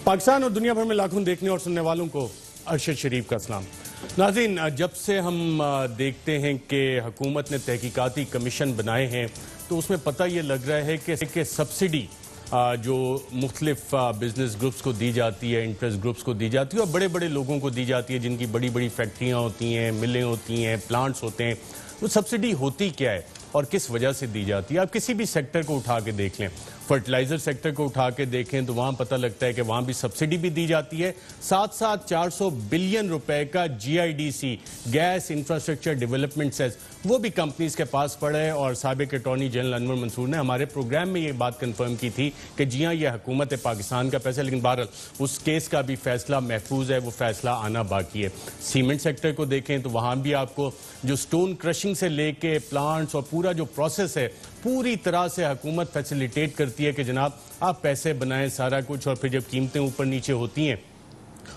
पाकिस्तान और दुनिया भर में लाखों देखने और सुनने वालों को अरशद शरीफ का सलाम। नाज़रीन, जब से हम देखते हैं कि हुकूमत ने तहकीकाती कमीशन बनाए हैं तो उसमें पता ये लग रहा है कि सब्सिडी जो मुख्तलिफ बिजनेस ग्रुप्स को दी जाती है, इंटरेस्ट ग्रुप्स को दी जाती है और बड़े बड़े लोगों को दी जाती है जिनकी बड़ी बड़ी फैक्ट्रियाँ होती हैं, मिलें होती हैं, प्लांट्स होते हैं। तो सब्सिडी होती क्या है और किस वजह से दी जाती है? आप किसी भी सेक्टर को उठा के देख लें, फर्टिलाइज़र सेक्टर को उठा के देखें तो वहाँ पता लगता है कि वहाँ भी सब्सिडी भी दी जाती है। साथ साथ 400 बिलियन रुपए का GIDC gas infrastructure development cess वो भी कंपनीज के पास पड़ा है। और साबिक अटॉर्नी जनरल अनवर मंसूर ने हमारे प्रोग्राम में ये बात कंफर्म की थी कि जी हाँ, ये हुकूमत है पाकिस्तान का पैसा, लेकिन बहरहाल उस केस का भी फैसला महफूज है, वो फैसला आना बाकी है। सीमेंट सेक्टर को देखें तो वहाँ भी आपको जो स्टोन क्रशिंग से लेके प्लांट्स और पूरा जो प्रोसेस है पूरी तरह से हुकूमत फैसिलिटेट करती है कि जनाब आप पैसे बनाएं सारा कुछ, और फिर जब कीमतें ऊपर नीचे होती हैं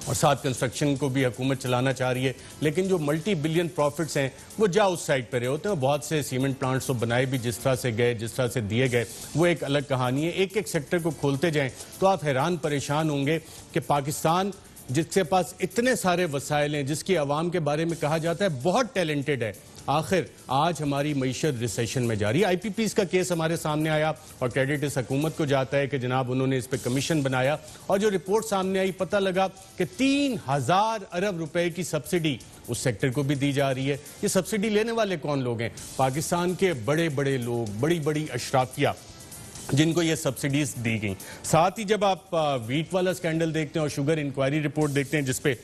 और साथ कंस्ट्रक्शन को भी हुकूमत चलाना चाह रही है, लेकिन जो मल्टी बिलियन प्रॉफिट्स हैं वो जा उस साइड पर होते हैं। बहुत से सीमेंट प्लांट्स तो बनाए भी जिस तरह से गए, जिस तरह से दिए गए, वो एक अलग कहानी है। एक एक सेक्टर को खोलते जाएं तो आप हैरान परेशान होंगे कि पाकिस्तान जिसके पास इतने सारे वसाइल हैं, जिसकी आवाम के बारे में कहा जाता है बहुत टैलेंटेड है, आखिर आज हमारी मईशत रिसेशन में जा रही है। IPPs का केस हमारे सामने आया और क्रेडिट इस हुकूमत को जाता है कि जनाब उन्होंने इस पर कमीशन बनाया और जो रिपोर्ट सामने आई पता लगा कि 3000 अरब रुपए की सब्सिडी उस सेक्टर को भी दी जा रही है। ये सब्सिडी लेने वाले कौन लोग हैं? पाकिस्तान के बड़े बड़े लोग, बड़ी बड़ी अशराफिया जिनको ये सब्सिडीज दी गई। साथ ही जब आप वीट वाला स्कैंडल देखते हैं और शुगर इंक्वायरी रिपोर्ट देखते हैं जिसपे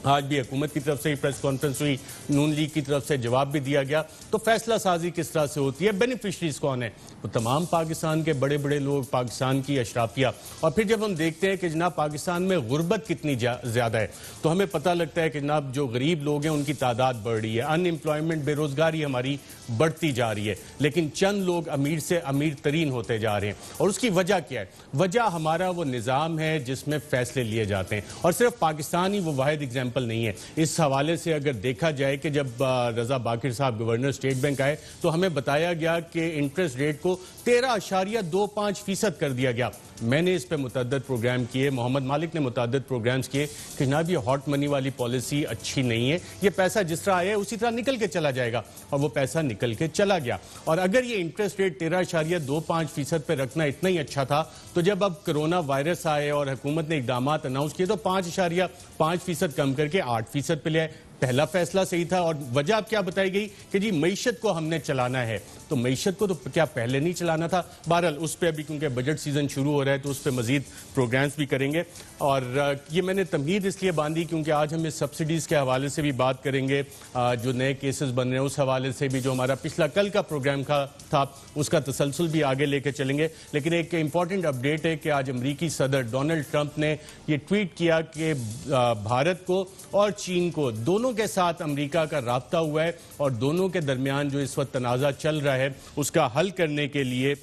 आज भी हुकूमत की तरफ से प्रेस कॉन्फ्रेंस हुई, नून लीग की तरफ से जवाब भी दिया गया, तो फैसला साजी किस तरह से होती है, बेनिफिशरीज कौन है? वो तमाम पाकिस्तान के बड़े बड़े लोग, पाकिस्तान की अशराफिया। और फिर जब हम देखते हैं कि जनाब पाकिस्तान में गुर्बत कितनी ज़्यादा है तो हमें पता लगता है कि जनाब जो गरीब लोग हैं उनकी तादाद बढ़ रही है, अनएम्प्लॉयमेंट, बेरोजगारी हमारी बढ़ती जा रही है, लेकिन चंद लोग अमीर से अमीर तरीन होते जा रहे हैं। और उसकी वजह क्या है? वजह हमारा वो निज़ाम है जिसमें फैसले लिए जाते हैं, और सिर्फ पाकिस्तान ही वो वाहिद एग्जाम्पल नहीं है। इस हवाले से अगर देखा जाए कि जब रजा बाकिर साहब गवर्नर स्टेट बैंक आए तो हमें बताया गया कि इंटरेस्ट रेट को 13.25% कर दिया गया। मैंने इस पर मुतअद्दिद प्रोग्राम किए, मोहम्मद मालिक ने मुतअद्दिद प्रोग्राम्स किए कि जनाब ये हॉट मनी वाली पॉलिसी अच्छी नहीं है, ये पैसा जिस तरह आया उसी तरह निकल के चला जाएगा, और वो पैसा निकल के चला गया। और अगर ये इंटरेस्ट रेट 13.25% पे रखना इतना ही अच्छा था तो जब अब कोरोना वायरस आए और हुकूमत ने इकदाम अनाउंस किए तो 5.5% कम करके 8% पे ले आए। पहला फैसला सही था। और वजह अब क्या बताई गई कि जी मईशत को हमने चलाना है, तो मईशत को तो क्या पहले नहीं चलाना था? बहरहाल उस पर अभी क्योंकि बजट सीजन शुरू हो रहा है तो उस पर मजीद प्रोग्राम्स भी करेंगे। और ये मैंने तमहीद इसलिए बांधी क्योंकि आज हम इस सब्सिडीज़ के हवाले से भी बात करेंगे, जो नए केसेस बन रहे हैं उस हवाले से भी, जो हमारा पिछला कल का प्रोग्राम था उसका तसलसल भी आगे लेके चलेंगे। लेकिन एक इंपॉर्टेंट अपडेट है कि आज अमरीकी सदर डोनाल्ड ट्रंप ने ये ट्वीट किया कि भारत को और चीन को दोनों के साथ अमेरिका का राब्ता हुआ है और दोनों के दरमियान जो इस वक्त तनाज़ा चल रहा है उसका हल करने के लिए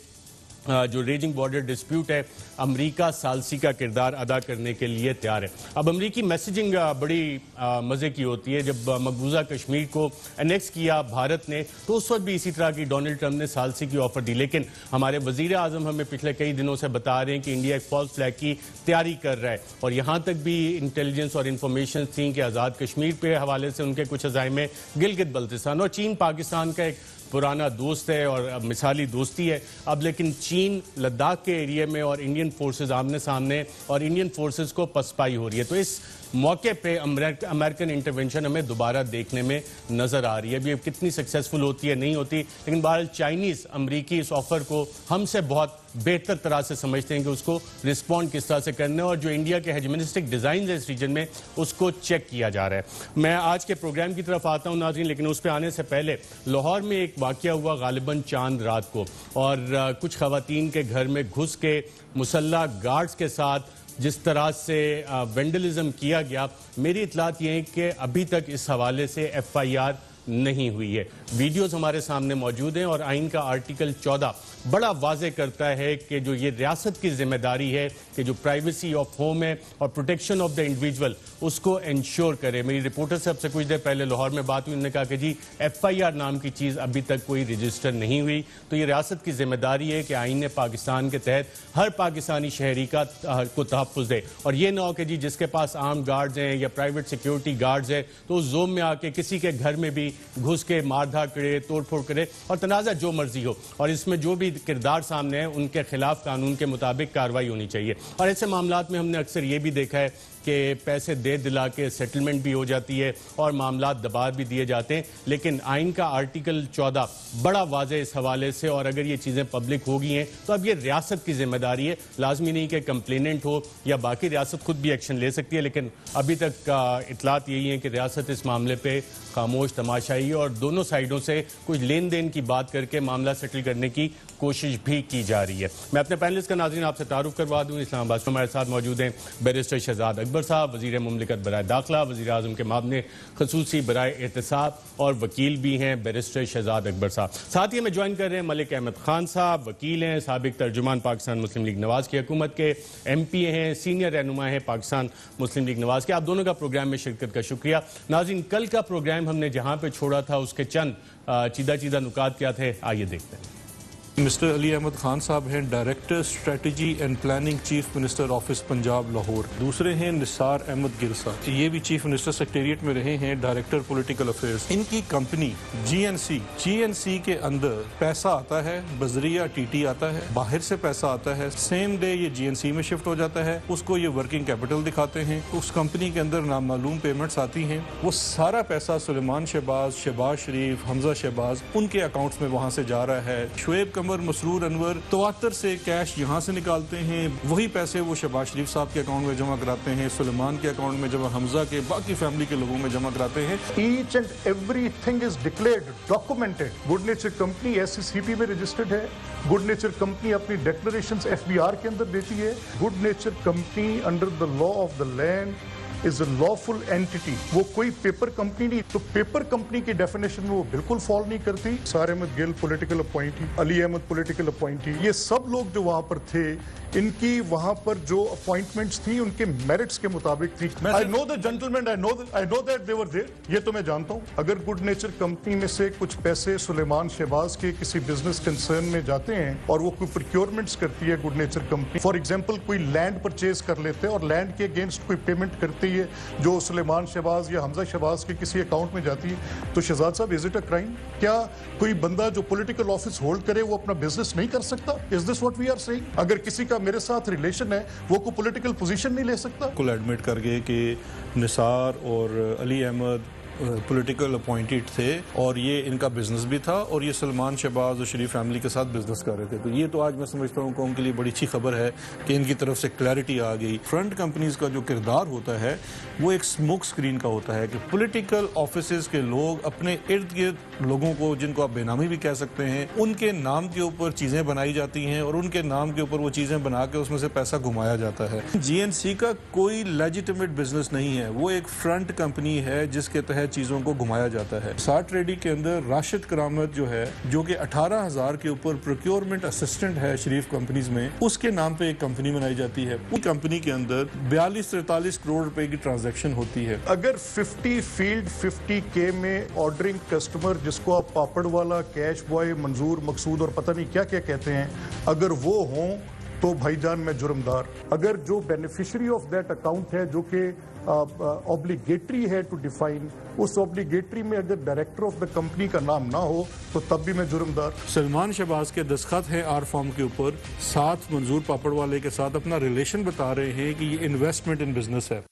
जो रेजिंग बॉर्डर डिस्प्यूट है, अमेरिका सालसी का किरदार अदा करने के लिए तैयार है। अब अमेरिकी मैसेजिंग बड़ी मज़े की होती है। जब मकबूजा कश्मीर को एनेक्स किया भारत ने तो उस वक्त भी इसी तरह की डोनाल्ड ट्रंप ने सालसी की ऑफर दी, लेकिन हमारे वजीर आजम हमें पिछले कई दिनों से बता रहे हैं कि इंडिया एक फॉल्स फ्लैग की तैयारी कर रहा है। और यहाँ तक भी इंटेलिजेंस और इंफॉर्मेशन थी कि आज़ाद कश्मीर के हवाले से उनके कुछ अज़ाइमे, गिलगित बल्तिस्तान, और चीन पाकिस्तान का एक पुराना दोस्त है और मिसाली दोस्ती है। अब लेकिन चीन लद्दाख के एरिया में और इंडियन फोर्सेस आमने सामने, और इंडियन फोर्सेस को पसपाई हो रही है। तो इस मौके पे अमेरिकन इंटरवेंशन हमें दोबारा देखने में नजर आ रही है। अभी कितनी सक्सेसफुल होती है नहीं होती, लेकिन बहरहाल चाइनीज अमरीकी इस ऑफर को हमसे बहुत बेहतर तरह से समझते हैं कि उसको रिस्पॉन्ड किस तरह से करना है, और जो इंडिया के हेजमनिस्टिक डिजाइन है इस रीजन में उसको चेक किया जा रहा है। मैं आज के प्रोग्राम की तरफ आता हूं नाज़रीन, लेकिन उस पर आने से पहले लाहौर में एक वाकया हुआ गालिबन चांद रात को, और कुछ खवातीन के घर में घुस के मुसल्ला गार्ड्स के साथ जिस तरह से वेंडलिज्म किया गया, मेरी इतलात ये है कि अभी तक इस हवाले से FIR नहीं हुई है। वीडियोस हमारे सामने मौजूद हैं और आइन का आर्टिकल 14 बड़ा वाजे करता है कि जो ये रियासत की जिम्मेदारी है कि जो प्राइवेसी ऑफ होम है और प्रोटेक्शन ऑफ द इंडिविजुअल उसको इंश्योर करे। मेरी रिपोर्टर से आपसे कुछ देर पहले लाहौर में बात हुई, उन्होंने कहा कि जी FIR नाम की चीज़ अभी तक कोई रजिस्टर नहीं हुई। तो ये रियासत की जिम्मेदारी है कि आइन पाकिस्तान के तहत हर पाकिस्तानी शहरी का को तहफ़्फ़ुज़ दे और ये ना हो कि जी जिसके पास आर्म गार्ड्स हैं या प्राइवेट सिक्योरिटी गार्ड्स हैं तो उस जोन में आके किसी के घर में भी घुस के मारधाड़ करे, तोड़ फोड़ करे और तनाज़ा जो मर्जी हो और इसमें जो भी किरदार सामने है उनके खिलाफ कानून के मुताबिक कार्रवाई होनी चाहिए। और ऐसे मामलात में हमने अक्सर ये भी देखा है कि पैसे दे दिला के सेटलमेंट भी हो जाती है और मामला दबा भी दिए जाते हैं, लेकिन आइन का आर्टिकल 14 बड़ा वाज़े इस हवाले से और अगर ये चीज़ें पब्लिक हो गई हैं तो अब ये रियासत की जिम्मेदारी है। लाजमी नहीं कि कंप्लेनेंट हो या बाकी रियासत खुद भी एक्शन ले सकती है, लेकिन अभी तक का इतलात यही है कि रियासत इस मामले पर खामोश तमाशाई है और दोनों साइडों से कुछ लेन देन की बात करके मामला सेटल करने की कोशिश भी की जा रही है। मैं अपने पैनलिस्ट का नाज़रीन आपसे तारुफ करवा दूँ। इस्लामाबाद से हमारे साथ मौजूद हैं बैरिस्टर शहजाद अकबर साहब, वज़ीर मुमलिकत बराए दाखिला, वज़ीर आज़म के मामले ख़ुसूसी बराए एहतसाब और वकील भी हैं बैरिस्टर शहजाद अकबर साहब। साथ ही हमें ज्वाइन कर रहे हैं मलिक अहमद खान साहब, वकील हैं, साबिक तर्जुमान पाकिस्तान मुस्लिम लीग नवाज की हुकूमत के, MP हैं, सीनियर रहनुमा हैं पाकिस्तान मुस्लिम लीग नवाज के। आप दोनों का प्रोग्राम में शिरकत का शुक्रिया। नाज़रीन, कल का प्रोग्राम हमने जहाँ पर छोड़ा था उसके चंद चीदा चीदा नुकात क्या थे, आइए देखते हैं। मिस्टर अली अहमद खान साहब हैं director strategy and planning chief minister office Punjab Lahore. दूसरे हैं निसार अहमद गिल साहब, ये भी चीफ मिनिस्टर सेक्रेटरिएट में रहे हैं, डायरेक्टर पॉलिटिकल अफेयर्स। इनकी कंपनी GNC के अंदर पैसा आता है बजरिया TT आता है, बाहर से पैसा आता है, सेम डे ये GNC में शिफ्ट हो जाता है, उसको ये वर्किंग कैपिटल दिखाते हैं, उस कंपनी के अंदर नामालूम पेमेंट्स आती हैं, वो सारा पैसा सुलेमान शहबाज, शहबाज शरीफ, हमजा शहबाज उनके अकाउंट्स में वहाँ से जा रहा है। शुएब मसरूर अनवर तवातर से कैश यहाँ से निकालते हैं, वही पैसे वो शहबाज शरीफ साहब के अकाउंट में जमा कराते हैं, सुलेमान के अकाउंट में जमा, हमजा के, बाकी फैमिली के लोगों में जमा कराते हैं। Each and everything is declared, documented. Good nature company SCCP में रजिस्टर्ड है, गुड नेचर कंपनी अपनी डिक्लेरेशंस FBR के अंदर देती है। Good nature company under the law of the land is a lawful entity, वो कोई पेपर कंपनी नहीं। तो पेपर कंपनी की डेफिनेशन में वो बिल्कुल फॉलो नहीं करती। सार Ahmad Gill political appointee, Ali Ahmad political appointee, ये सब लोग जो वहां पर थे, इनकी वहां पर जो अपॉइंटमेंट्स थी उनके मेरिट्स के मुताबिक थी। I know the gentleman, I know that they were there, ये तो मैं जानता हूं। अगर गुड नेचर कंपनी में से कुछ पैसे सुलेमान शहबाज के किसी बिजनेस कंसर्न में जाते हैं और वो कोई प्रोक्योरमेंट्स करती है good nature company, for example कोई लैंड परचेज कर लेते हैं और लैंड के अगेंस्ट कोई पेमेंट करती है जो सुलेमान शहबाज या हमजा शहबाज के किसी अकाउंट में जाती है, तो शहजाद साहब इज इट अ क्राइम? क्या कोई बंदा जो पॉलिटिकल ऑफिस होल्ड करे वो अपना बिजनेस नहीं कर सकता? Is this what we are saying? अगर किसी का मेरे साथ रिलेशन है वो कोई पॉलिटिकल पोजीशन नहीं ले सकता? कुल एडमिट कर गए कि निसार और अली अहमद पॉलिटिकल अपॉइंटेड थे और ये इनका बिजनेस भी था और ये सलमान शहबाज और शरीफ फैमिली के साथ बिजनेस कर रहे थे। तो ये तो आज मैं समझता हूँ कौम के लिए बड़ी अच्छी खबर है कि इनकी तरफ से क्लैरिटी आ गई। फ्रंट कंपनीज का जो किरदार होता है वो एक स्मोक स्क्रीन का होता है कि पॉलिटिकल ऑफिसेज के लोग अपने इर्द गिर्द लोगों को, जिनको आप बेनामी भी कह सकते हैं, उनके नाम के ऊपर चीजें बनाई जाती हैं और उनके नाम के ऊपर वो चीजें बना के उसमें से पैसा घुमाया जाता है। GNC का कोई लेजिटिमेट बिजनेस नहीं है, वो एक फ्रंट कंपनी है जिसके तहत चीजों को घुमाया जाता है। साठ रेडी के अंदर राशिद करामत जो है, जो कि 18,000 के ऊपर प्रोक्योरमेंट असिस्टेंट है शरीफ कंपनीज में, उसके नाम पे एक कंपनी बनाई जाती है। उस कंपनी के अंदर 42-43 करोड़ रुपए की ट्रांजैक्शन होती है। अगर 50 फील्ड 50K में ऑर्डरिंग कस्टमर, जिसको आप पापड़ वाला, कैश बॉय, मंजूर, मकसूद और पता नहीं क्या क्या कहते हैं, अगर वो हों तो भाईजान मैं जुर्मदार। अगर जो बेनिफिशियरी ऑफ दैट अकाउंट है जो कि ऑब्लिगेटरी है टू डिफाइन, उस ऑब्लिगेटरी में अगर डायरेक्टर ऑफ द कंपनी का नाम ना हो तो तब भी मैं जुर्मदार। सलमान शहबाज के दस्तखत हैं आर फॉर्म के ऊपर, साथ मंजूर पापड़ वाले के साथ अपना रिलेशन बता रहे हैं कि ये इन्वेस्टमेंट इन बिजनेस है।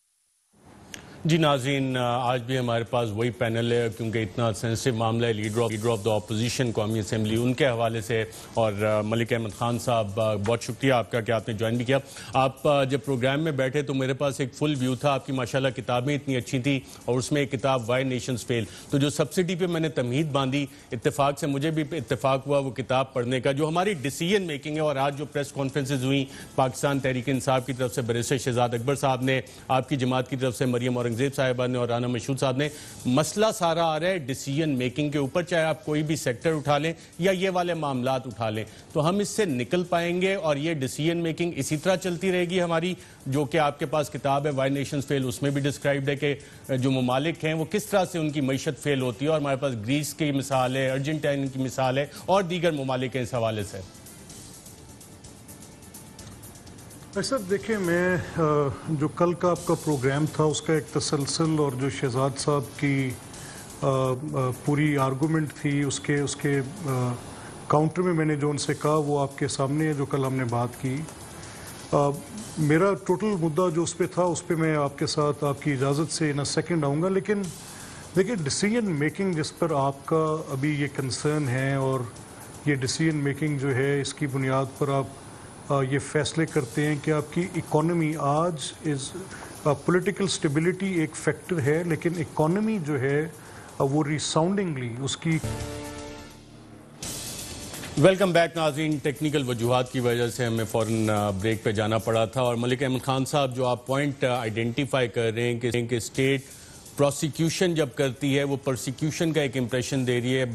जी नाज़रीन, आज भी हमारे पास वही पैनल है क्योंकि इतना सेंसिटिव मामला है। लीडर ऑफ द अपोजिशन कौमी असम्बली, उनके हवाले से, और मलिक अहमद खान साहब बहुत शुक्रिया आपका कि आपने ज्वाइन भी किया। आप जब प्रोग्राम में बैठे तो मेरे पास एक फुल व्यू था, आपकी माशाल्लाह किताबें इतनी अच्छी थी और उसमें एक किताब वाई नेशंस फेल, तो जो सब्सिडी पे मैंने तमहीद बांधी, इत्तेफाक से मुझे भी इत्तेफाक हुआ वो किताब पढ़ने का, जो हमारी डिसीजन मेकिंग है। और आज जो प्रेस कॉन्फ्रेंसेज हुई पाकिस्तान तहरीक इंसाफ की तरफ से बैरिस्टर शहजाद अकबर साहब ने, आपकी जमात की तरफ से मरियम औरंगज़ेब औरंगजेब साहिबा ने और राना मशहूद साहब ने, मसला सारा आ रहा है डिसीजन मेकिंग के ऊपर, चाहे आप कोई भी सेक्टर उठा लें या ये वाले मामलात उठा लें, तो हम इससे निकल पाएंगे और ये डिसीजन मेकिंग इसी तरह चलती रहेगी हमारी, जो कि आपके पास किताब है वाई नेशंस फेल, उसमें भी डिस्क्राइब्ड है कि जो ममालिक हैं वो किस तरह से उनकी मईशत फेल होती है, और हमारे पास ग्रीस की मिसाल है, अर्जेंटीना की मिसाल है और दीगर ममालिक हैं इस हवाले से। सर देखिए, मैं जो कल का आपका प्रोग्राम था उसका एक तसलसल और जो शहजाद साहब की पूरी आर्गूमेंट थी उसके काउंटर में मैंने जो उनसे कहा वो आपके सामने है, जो कल हमने बात की। मेरा टोटल मुद्दा जो उस पर था उस पर मैं आपके साथ आपकी इजाज़त से इन अ सेकेंड आऊँगा, लेकिन देखिए डिसीजन मेकिंग जिस पर आपका अभी ये कंसर्न है और ये डिसीजन मेकिंग जो है इसकी बुनियाद पर आप ये फैसले करते हैं कि आपकी इकोनॉमी आज पॉलिटिकल स्टेबिलिटी एक फैक्टर है, लेकिन इकोनॉमी जो है वो रिसाउंडिंगली उसकी। वेलकम बैक नाज़रीन। टेक्निकल वजूहात की वजह से हमें फ़ौरन ब्रेक पे जाना पड़ा था, और मलिक अहमद खान साहब जो आप पॉइंट आइडेंटिफाई कर रहे हैं कि स्टेट प्रोसिक्यूशन जब करती है वो प्रोसिक्यूशन का एक इंप्रेशन दे रही है,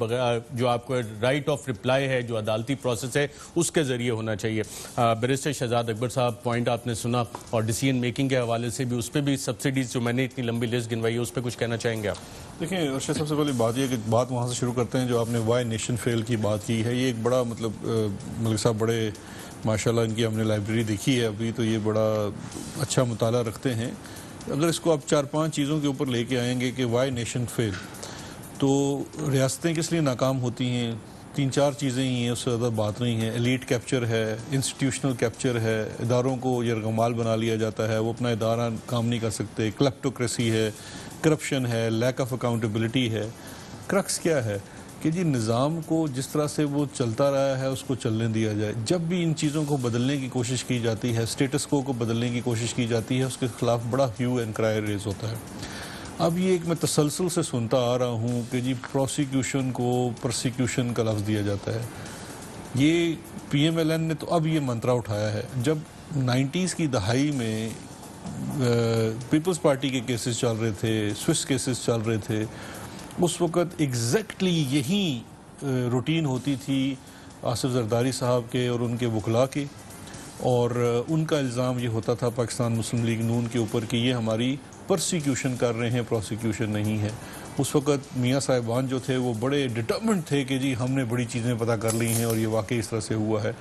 जो आपको राइट ऑफ रिप्लाई है, जो अदालती प्रोसेस है उसके ज़रिए होना चाहिए। बैरिस्टर शहजाद अकबर साहब, पॉइंट आपने सुना, और डिसीजन मेकिंग के हवाले से भी, उस पर भी सब्सिडीज़ जो मैंने इतनी लंबी लिस्ट गिनवाई है उस पर कुछ कहना चाहेंगे आप? देखिए अर्शद, सबसे पहली बात यह कि बात वहाँ से शुरू करते हैं जो आपने वाई नेशन फेल की बात की है। ये एक बड़ा मलिक साहब बड़े माशाल्लाह इनकी हमने लाइब्रेरी देखी है अभी, तो ये बड़ा अच्छा मुताला रखते हैं। अगर इसको आप 4-5 चीज़ों के ऊपर लेके आएंगे कि वाई नेशन फेल, तो रियासतें किस लिए नाकाम होती हैं, 3-4 चीज़ें ही हैं, उससे ज़्यादा बात नहीं है। एलीट कैप्चर है, इंस्टीट्यूशनल कैप्चर है, इदारों को यरगमाल बना लिया जाता है, वो अपना इदारा काम नहीं कर सकते, क्लेप्टोक्रेसी है, करप्शन है, लैक ऑफ अकाउंटेबिलिटी है। क्रक्स क्या है कि जी निज़ाम को जिस तरह से वो चलता रहा है उसको चलने दिया जाए। जब भी इन चीज़ों को बदलने की कोशिश की जाती है, स्टेटस को बदलने की कोशिश की जाती है, उसके खिलाफ बड़ा ह्यू एंड क्राई रेज होता है। अब ये एक मैं तसलसल से सुनता आ रहा हूँ कि जी प्रोसिक्यूशन को प्रोसिक्यूशन का लफ्ज़ दिया जाता है। ये PMLN ने तो अब ये मंत्रा उठाया है। जब 90s की दहाई में पीपल्स पार्टी के केसेस चल रहे थे, स्विस केसेस चल रहे थे, उस वक़्त एग्जैक्टली यही रूटीन होती थी आसिफ जरदारी साहब के और उनके वकला की, और उनका इल्ज़ाम ये होता था पाकिस्तान मुस्लिम लीग नून के ऊपर कि ये हमारी परसिक्यूशन कर रहे हैं, प्रोसिक्यूशन नहीं है। उस वक़्त मियाँ साहिबान जो थे वो बड़े डिटर्मिन्ड थे कि जी हमने बड़ी चीज़ें पता कर ली हैं और ये वाकई इस तरह से हुआ है।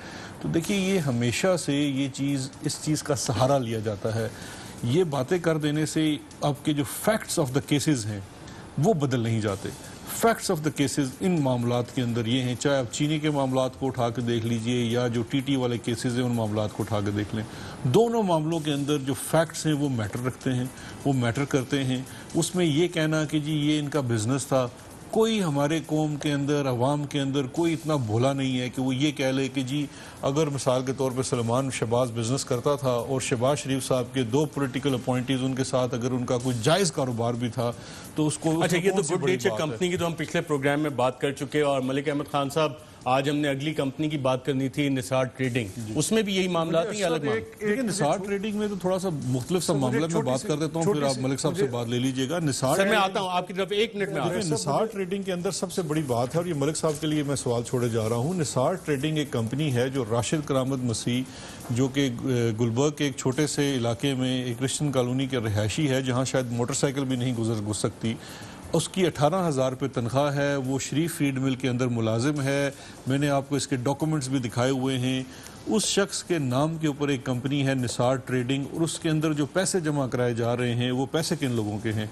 तो देखिए ये हमेशा से ये चीज़, इस चीज़ का सहारा लिया जाता है। ये बातें कर देने से आपके जो फैक्ट्स ऑफ द केसेस हैं वो बदल नहीं जाते। Facts of the cases in मामलात के अंदर ये हैं, चाहे आप चीनी के मामलात को उठा के देख लीजिए या जो TT वाले केसेस हैं उन मामलात को उठा के देख लें, दोनों मामलों के अंदर जो फैक्ट्स हैं वो मैटर रखते हैं, वो मैटर करते हैं। उसमें ये कहना कि जी ये इनका बिजनेस था, कोई हमारे कौम के अंदर, अवाम के अंदर कोई इतना भोला नहीं है कि वो ये कह ले कि जी अगर मिसाल के तौर पे सलमान शहबाज बिजनेस करता था और शहबाज शरीफ साहब के 2 पॉलिटिकल अपॉइंटीज उनके साथ अगर उनका कोई जायज़ कारोबार भी था तो उसको। अच्छा, ये तो गुड नेचर कंपनी की तो हम पिछले प्रोग्राम में बात कर चुके हैं, और मलिक अहमद खान साहब आज हमने अगली कंपनी की बात करनी थी, निसार ट्रेडिंग, उसमें भी यही मामला था, अलग मामला। लेकिन निसार ट्रेडिंग में तो थोड़ा सा मुख्तलिफ सा मामला मैं बात कर देता हूँ, फिर आप मलिक साहब से बात ले लीजिएगा। निसार, सर मैं आता हूँ आपकी तरफ, 1 मिनट में आता हूँ। निसार ट्रेडिंग के अंदर सबसे बड़ी बात है, और ये मलिक साहब के लिए मैं सवाल छोड़े जा रहा हूँ। निसार ट्रेडिंग एक कंपनी है जो राशिद करामत मसीह, जो कि गुलबर्ग के एक छोटे से इलाके में एक क्रिश्चियन कॉलोनी के रिहायशी है जहाँ शायद मोटरसाइकिल भी नहीं घुस सकती, उसकी 18,000 रुपये तनख्वाह है। वो शरीफ फीड मिल के अंदर मुलाजिम है। मैंने आपको इसके डॉक्यूमेंट्स भी दिखाए हुए हैं। उस शख्स के नाम के ऊपर एक कंपनी है निसार ट्रेडिंग, और उसके अंदर जो पैसे जमा कराए जा रहे हैं वो पैसे किन लोगों के हैं?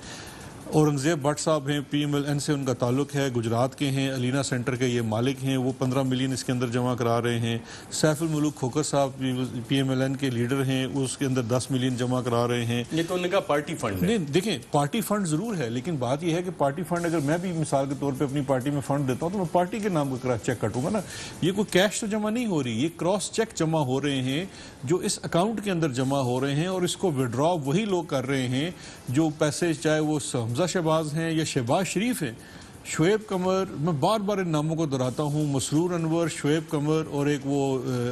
औरंगजेब भट्ट साहब हैं, PMLN से उनका ताल्लुक है, गुजरात के हैं, अलीना सेंटर के ये मालिक हैं, वो 15 मिलियन इसके अंदर जमा करा रहे हैं। सैफुल मुल्क खोकर साहब PMLN के लीडर हैं, उसके अंदर 10 मिलियन जमा करा रहे हैं। ये तो उनका पार्टी फंड है। नहीं देखें, पार्टी फंड ज़रूर है, लेकिन बात यह है कि पार्टी फंड अगर मैं भी मिसाल के तौर पर अपनी पार्टी में फंड देता हूँ तो मैं पार्टी के नाम का चेक कटूंगा ना। ये कोई कैश तो जमा नहीं हो रही, ये क्रॉस चेक जमा हो रहे हैं जो इस अकाउंट के अंदर जमा हो रहे हैं, और इसको विड्रॉ वही लोग कर रहे हैं जो पैसे, चाहे वो हमजा शहबाज हैं या शहबाज शरीफ हैं, शुएब कमर, मैं बार बार इन नामों को दोहराता हूँ, मसरूर अनवर, शुएब कमर और एक वो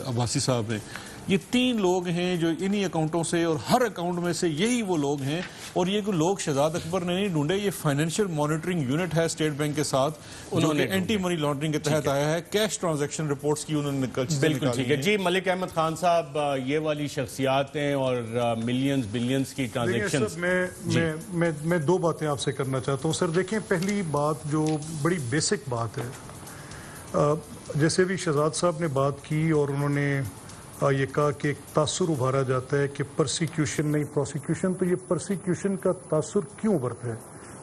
अब्बासी साहब हैं। ये 3 लोग हैं जो इन्हीं अकाउंटों से, और हर अकाउंट में से यही वो लोग हैं। और ये कोई लोग शहजाद अकबर ने नहीं ढूंढे, ये फाइनेंशियल मॉनिटरिंग यूनिट है स्टेट बैंक के साथ, उन्होंने एंटी मनी लॉन्ड्रिंग के तहत आया है। कैश ट्रांजैक्शन रिपोर्ट्स की उन्होंने बिल्कुल ठीक है जी। मलिक अहमद खान साहब, ये वाली शख्सियातें और मिलियंस बिलियंस की ट्रांजैक्शंस, मैं 2 बातें आपसे करना चाहता हूँ सर। देखें, पहली बात जो बड़ी बेसिक बात है, जैसे भी शहजाद साहब ने बात की और उन्होंने ये कहा कि एक तासुर उभारा जाता है कि परसिक्यूशन नहीं प्रोसिक्यूशन, तो ये परसिक्यूशन का तासुर क्यों उभरता है,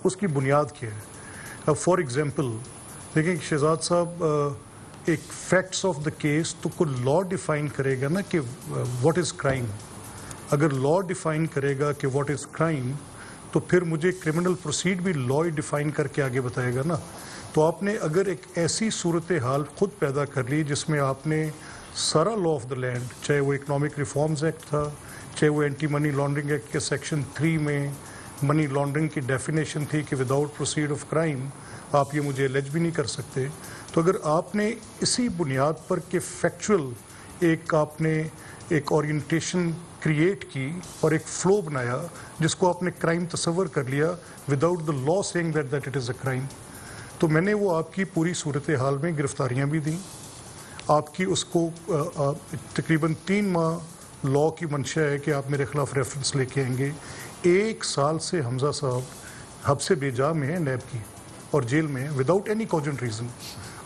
उसकी बुनियाद क्या है? फॉर एग्जांपल देखें शहजाद साहब, एक फैक्ट्स ऑफ द केस तो को लॉ डिफाइन करेगा ना कि व्हाट इज़ क्राइम। अगर लॉ डिफाइन करेगा कि व्हाट इज़ क्राइम, तो फिर मुझे क्रिमिनल प्रोसीड भी लॉ ही डिफाइन करके आगे बताएगा ना। तो आपने अगर एक ऐसी सूरत हाल खुद पैदा कर ली जिसमें आपने सारा लॉ ऑफ द लैंड, चाहे वो इकोनॉमिक रिफॉर्म्स एक्ट था, चाहे वो एंटी मनी लॉन्ड्रिंग एक्ट के सेक्शन 3 में मनी लॉन्ड्रिंग की डेफिनेशन थी कि विदाउट प्रोसीड ऑफ क्राइम आप ये मुझे एलिज भी नहीं कर सकते। तो अगर आपने इसी बुनियाद पर के फैक्चुअल आपने एक ओरिएंटेशन क्रिएट की और एक फ्लो बनाया जिसको आपने क्राइम तस्वर कर लिया without the law saying that it is a crime, तो मैंने वो आपकी पूरी सूरत हाल में गिरफ्तारियां भी दी। आपकी उसको तकरीबन 3 माह लॉ की मंशा है कि आप मेरे खिलाफ रेफरेंस लेके आएंगे। 1 साल से हमजा साहब हब से बेजा में है नैब की और जेल में विदाउट एनी कॉजेंट रीज़न।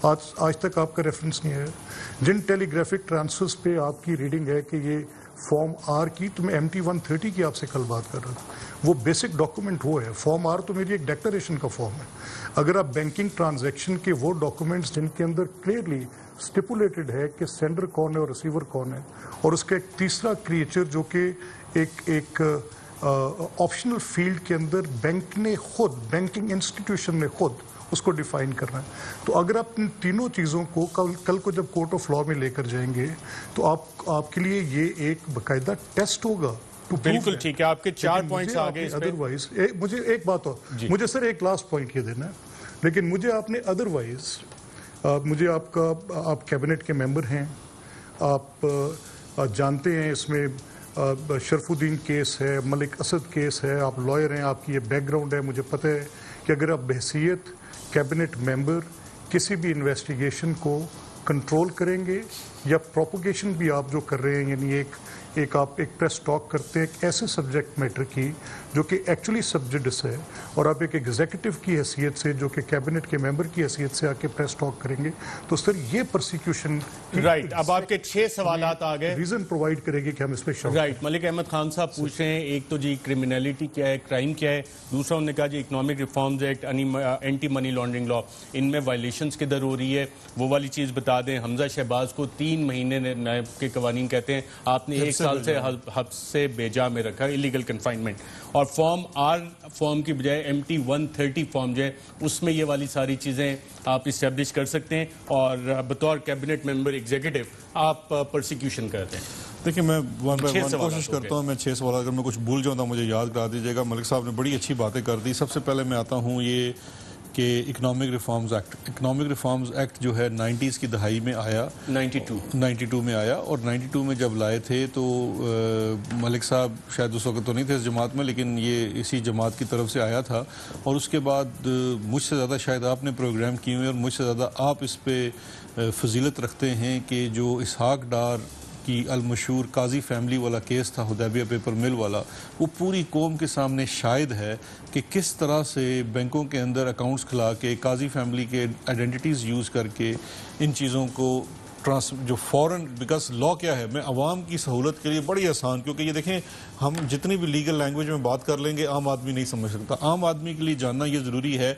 आज तक आपका रेफरेंस नहीं है। जिन टेलीग्राफिक ट्रांसफर्स पे आपकी रीडिंग है कि ये फॉर्म आर की, तो मैं MT 130 की आपसे कल बात कर रहा था, वो बेसिक डॉक्यूमेंट वो है। फॉर्म आर तो मेरी एक डेक्लेरेशन का फॉर्म है। अगर आप बैंकिंग ट्रांजैक्शन के वो डॉक्यूमेंट्स जिनके अंदर क्लियरली स्टिपुलेटेड है कि सेंडर कौन है और रिसीवर कौन है, और उसका एक तीसरा क्रिएचर जो कि एक ऑप्शनल फील्ड के अंदर बैंक ने खुद, बैंकिंग इंस्टीट्यूशन ने खुद उसको डिफाइन करना है। तो अगर आप इन तीनों चीज़ों को कल को जब कोर्ट ऑफ लॉ में लेकर जाएंगे तो आपके लिए ये एक बाकायदा टेस्ट होगा। बिल्कुल ठीक है, आपके 4 पॉइंट्स आ गए। अदरवाइज मुझे एक बात और, मुझे सर एक लास्ट पॉइंट ये देना है, लेकिन मुझे आपने अदरवाइज मुझे आप कैबिनेट के मेंबर हैं, आप जानते हैं इसमें शरफुद्दीन केस है, मलिक असद केस है, आप लॉयर हैं, आपकी ये बैकग्राउंड है। मुझे पता है कि अगर आप बहसीयत कैबिनेट मेंबर किसी भी इन्वेस्टिगेशन को कंट्रोल करेंगे या प्रोपोगेशन भी आप जो कर रहे हैं, यानी आप एक प्रेस टॉक करते हैं एक ऐसे सब्जेक्ट मैटर की जो कि एक्चुअली सब्जेक्टिस है, और आप एक एग्जीक्यूटिव की हैसियत से, जो कि कैबिनेट के मेंबर की हैसियत से आके प्रेस टॉक करेंगे, तो सर ये प्रोसिक्यूशन राइट। अब आपके 6 सवालात आ गए, रीजन प्रोवाइड करेगी कि हम इस पर राइट। मलिक अहमद खान साहब पूछ रहे हैं, एक तो जी क्रिमिनलिटी क्या है, क्राइम क्या है, दूसरा उन्होंने कहा जी economic reforms act, anti money laundering law, इनमें वायलेशंस किधर हो रही है, वो वाली चीज़ बता दें। हमजा शहबाज को 3 महीने नायब के कवानीन कहते हैं, आपने 1 साल से हब्स से बेजा में रखा, इलीगल कन्फाइनमेंट। और फॉर्म आर फॉर्म की बजाय MT 130 फॉर्म जो है उसमें ये वाली सारी चीज़ें आप इस्टेब्लिश कर सकते हैं, और बतौर कैबिनेट मेंबर एग्जीक्यूटिव आप प्रोसिक्यूशन करते हैं। देखिए, मैं वन बाय वन कोशिश करता हूँ। मैं 6 सवाल, अगर मैं कुछ भूल जाऊँ तो मुझे याद करा दीजिएगा। मलिक साहब ने बड़ी अच्छी बातें कर दी। सबसे पहले मैं आता हूँ ये कि इकोनॉमिक रिफॉर्म्स एक्ट जो है 90s की दहाई में आया, 92 में आया, और 92 में जब लाए थे तो मलिक साहब शायद उस वक्त तो नहीं थे इस जमात में, लेकिन ये इसी जमात की तरफ से आया था। और उसके बाद मुझसे ज़्यादा शायद आपने प्रोग्राम किए हुए, और मुझसे ज़्यादा आप इस पर फजीलत रखते हैं कि जो इसहाक डार की अलमशहूर काजी फैमिली वाला केस था, हुदैबिया पेपर मिल वाला, वो पूरी कौम के सामने शायद है कि किस तरह से बैंकों के अंदर अकाउंट्स खुला के काजी फैमिली के आइडेंटिटीज़ यूज़ करके इन चीज़ों को जो फ़ौरन, बिकॉज लॉ क्या है, मैं आवाम की सहूलत के लिए बड़ी आसान, क्योंकि ये देखें हम जितनी भी लीगल लैंग्वेज में बात कर लेंगे आम आदमी नहीं समझ सकता। आम आदमी के लिए जानना ये ज़रूरी है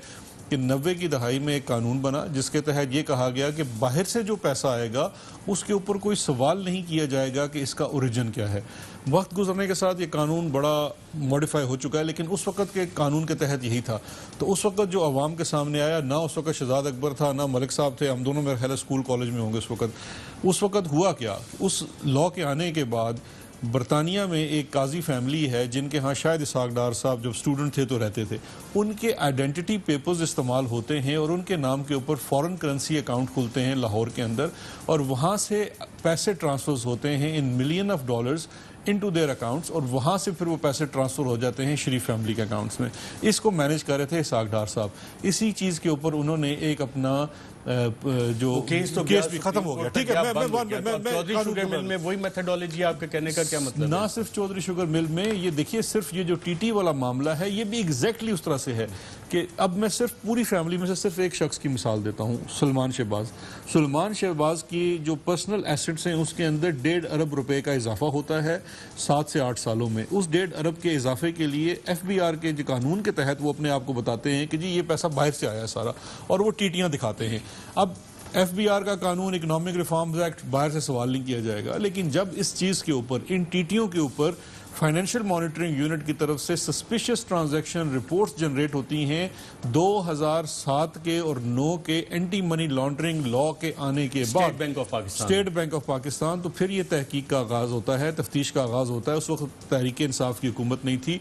कि 90 की दहाई में एक कानून बना जिसके तहत ये कहा गया कि बाहर से जो पैसा आएगा उसके ऊपर कोई सवाल नहीं किया जाएगा कि इसका ओरिजिन क्या है। वक्त गुजरने के साथ ये कानून बड़ा मॉडिफाई हो चुका है, लेकिन उस वक्त के कानून के तहत यही था। तो उस वक्त जो आवाम के सामने आया, ना उस वक्त शहजाद अकबर था, ना मलिक साहब थे, हम दोनों मेरे ख्याल स्कूल कॉलेज में होंगे उस वक्त हुआ क्या, उस लॉ के आने के बाद बरतानिया में एक काजी फैमिली है जिनके यहाँ शायद इसहाक डार साहब जब स्टूडेंट थे तो रहते थे, उनके आइडेंटिटी पेपर्स इस्तेमाल होते हैं और उनके नाम के ऊपर फॉरेन करेंसी अकाउंट खुलते हैं लाहौर के अंदर, और वहाँ से पैसे ट्रांसफर्स होते हैं in million of dollars into their accounts, और वहाँ से फिर वो पैसे ट्रांसफ़र हो जाते हैं शरीफ फैमिली के अकाउंट्स में। इसको मैनेज कर रहे थे इसहाक डार साहब। इसी चीज़ के ऊपर उन्होंने एक अपना जो केस भी खत्म हो गया, ठीक है। चौधरी शुगर मिल में वही मेथोडोलॉजी, आपके कहने का क्या मतलब ना सिर्फ चौधरी शुगर मिल में, ये देखिए सिर्फ ये जो टीटी वाला मामला है ये भी एग्जैक्टली उस तरह से है कि अब मैं सिर्फ पूरी फैमिली में से सिर्फ एक शख्स की मिसाल देता हूँ, सलमान शहबाज। सलमान शहबाज की जो पर्सनल एसेट्स हैं उसके अंदर 1.5 अरब रुपए का इजाफा होता है 7 से 8 सालों में। उस 1.5 अरब के इजाफे के लिए FBR के जो कानून के तहत वो अपने आप को बताते हैं कि जी ये पैसा बाहर से आया है सारा, और वो टीटियां दिखाते हैं। अब FBR का कानून इकोनॉमिक रिफॉर्म्स एक्ट बाहर से सवाल नहीं किया जाएगा, लेकिन जब इस चीज़ के ऊपर, इन टीटियों के ऊपर फाइनेंशियल मॉनिटरिंग यूनिट की तरफ से सस्पिशियस ट्रांजैक्शन रिपोर्ट्स जनरेट होती हैं 2007 के और 9 के एंटी मनी लॉन्ड्रिंग लॉ के आने के बाद स्टेट बैंक ऑफ पाकिस्तान, तो फिर ये तहकीक का आगाज होता है, तफ्तीश का आगाज होता है। उस वक्त तहरीक इंसाफ की हुकूमत नहीं थी,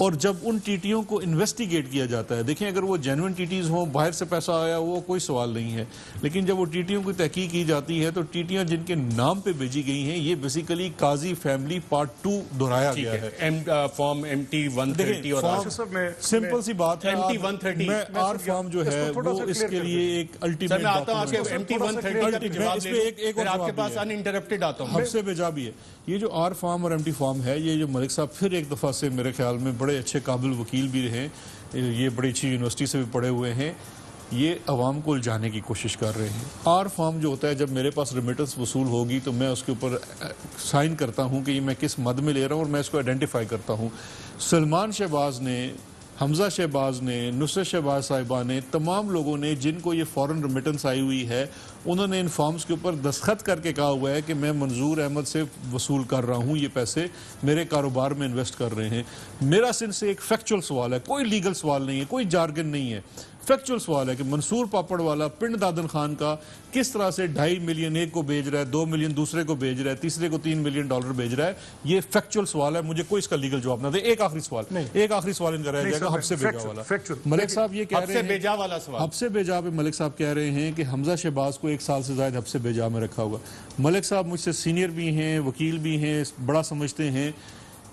और जब उन टीटियों को इन्वेस्टिगेट किया जाता है, देखें अगर वो जेन्युइन टीटीज हों, बाहर से पैसा आया वो कोई सवाल नहीं है, लेकिन जब वो टीटियों की तहकीक की जाती है तो टीटियां जिनके नाम पे भेजी गई हैं ये बेसिकली काजी फैमिली पार्ट 2 दोहराया गया है। फॉर्म MT-130 और सिंपल सी बात है, MT-130 में आर फॉर्म जो है वो इसके लिए एक अल्टीमेट, मैं आता हूं आपके MT-130 का जवाब लेने, फिर आपके पास अनइंटरप्टेड आता हूं। हमसे बेजा भी है ये जो आर फॉर्म और MT फॉर्म है, ये जो मलिक साहब फिर एक दफा से मेरे ख्याल में बड़े अच्छे काबिल वकील भी रहे, ये बड़ी अच्छी यूनिवर्सिटी से भी पढ़े हुए हैं, ये अवाम को उलझाने की कोशिश कर रहे हैं। आर फॉर्म जो होता है, जब मेरे पास रेमिटेंस वसूल होगी तो मैं उसके ऊपर साइन करता हूं कि ये मैं किस मद में ले रहा हूं और मैं इसको आइडेंटिफाई करता हूं। सलमान शहबाज ने, हमजा शहबाज ने, नुसरत शहबाज साहिबा ने, तमाम लोगों ने जिनको ये फॉरेन रेमिटेंस आई हुई है, उन्होंने इन फॉर्म्स के ऊपर दस्तखत करके कहा हुआ है कि मैं मंजूर अहमद से वसूल कर रहा हूँ, ये पैसे मेरे कारोबार में इन्वेस्ट कर रहे हैं। मेरा सिर्फ से एक फैक्चुअल सवाल है, कोई लीगल सवाल नहीं है, कोई जार्गन नहीं है, फैक्चुअल सवाल है कि मंसूर पापड़ वाला पिंड दादन खान का किस तरह से 2.5 मिलियन एक को भेज रहा है, 2 मिलियन दूसरे को भेज रहा है, तीसरे को 3 मिलियन डॉलर भेज रहा है। ये फैक्चुअल सवाल है, मुझे कोई इसका लीगल जवाब ना दे। एक आखिरी सवाल इनका रह जाएगा, हब्से बेजा वाला। मलिक साहब ये कह रहे हैं, हब्से बेजा पे मलिक साहब कह रहे हैं कि हमजा शहबाज को 1 साल से ज्यादा हब्से बेजा में रखा हुआ। मलिक साहब मुझसे सीनियर भी हैं, वकील भी हैं, बड़ा समझते हैं।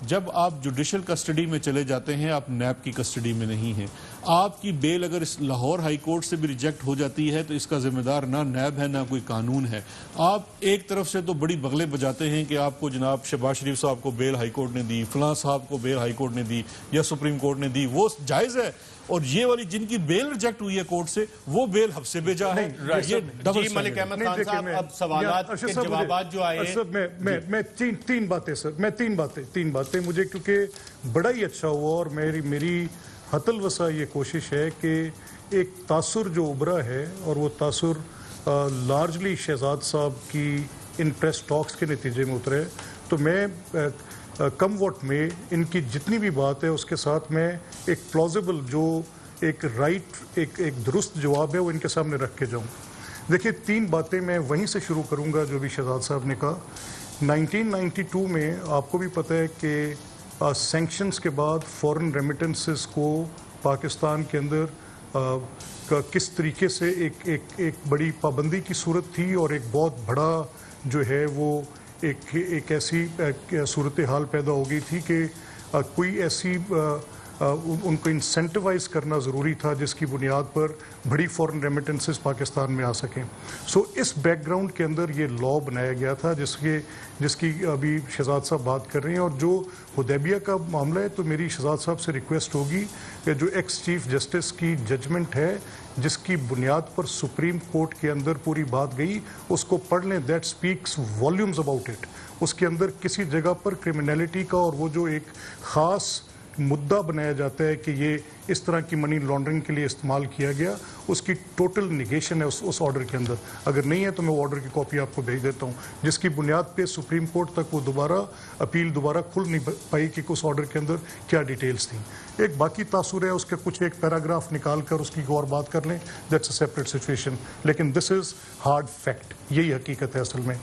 जब आप जुडिशल कस्टडी में चले जाते हैं, आप नैब की कस्टडी में नहीं हैं। आपकी बेल अगर इस लाहौर हाई कोर्ट से भी रिजेक्ट हो जाती है तो इसका जिम्मेदार ना नैब है ना कोई कानून है। आप एक तरफ से तो बड़ी बगले बजाते हैं कि आपको जनाब शहबाज शरीफ साहब को बेल हाई कोर्ट ने दी, फलां साहब को बेल हाई कोर्ट ने दी या सुप्रीम कोर्ट ने दी, वो जायज़ है, और ये वाली जिनकी बेल रिजेक्ट हुई है कोर्ट से वो बेल हब्से बेजा है। ये डबल मलिक अहमद खान साहब, अब सवालात के जवाबात जो आए, मैं तीन बातें सर, मैं तीन बातें मुझे, क्योंकि बड़ा ही अच्छा हुआ और मेरी हतल वसा ये कोशिश है कि एक तासुर जो उभरा है, और वो तासुर लार्जली शहजाद साहब की इन प्रेस टॉक्स के नतीजे में उतरे। तो मैं कम वोट में इनकी जितनी भी बात है उसके साथ में एक प्लॉजिबल, जो एक राइट, एक दुरुस्त जवाब है वो इनके सामने रख के जाऊँ। देखिए 3 बातें मैं वहीं से शुरू करूँगा जो भी शहजाद साहब ने कहा। 1992 में आपको भी पता है कि सैंक्शंस के बाद फॉरेन रेमिटेंसेस को पाकिस्तान के अंदर किस तरीके से एक बड़ी पाबंदी की सूरत थी, और एक बहुत बड़ा जो है वो एक ऐसी सूरत हाल पैदा हो गई थी कि कोई ऐसी उनको इंसेंटिवाइज करना ज़रूरी था जिसकी बुनियाद पर बड़ी फॉरेन रेमिटेंसेस पाकिस्तान में आ सकें। सो इस बैकग्राउंड के अंदर ये लॉ बनाया गया था जिसकी अभी शहजाद साहब बात कर रहे हैं। और जो हुदैबिया का मामला है, तो मेरी शहजाद साहब से रिक्वेस्ट होगी कि जो एक्स चीफ जस्टिस की जजमेंट है जिसकी बुनियाद पर सुप्रीम कोर्ट के अंदर पूरी बात गई, उसको पढ़ लें। That speaks volumes about it. उसके अंदर किसी जगह पर क्रिमिनलिटी का और वो जो एक ख़ास मुद्दा बनाया जाता है कि ये इस तरह की मनी लॉन्ड्रिंग के लिए इस्तेमाल किया गया, उसकी टोटल निगेशन है उस ऑर्डर के अंदर। अगर नहीं है तो मैं ऑर्डर की कॉपी आपको भेज देता हूँ, जिसकी बुनियाद पे सुप्रीम कोर्ट तक वो अपील दोबारा खुल नहीं पाई कि उस ऑर्डर के अंदर क्या डिटेल्स थी। एक बाकी तासुर है, उसके कुछ एक पैराग्राफ निकाल कर उसकी और बात कर लें, दैट्स अ सेपरेट सिचुएशन, लेकिन दिस इज़ हार्ड फैक्ट, यही हकीकत है असल में।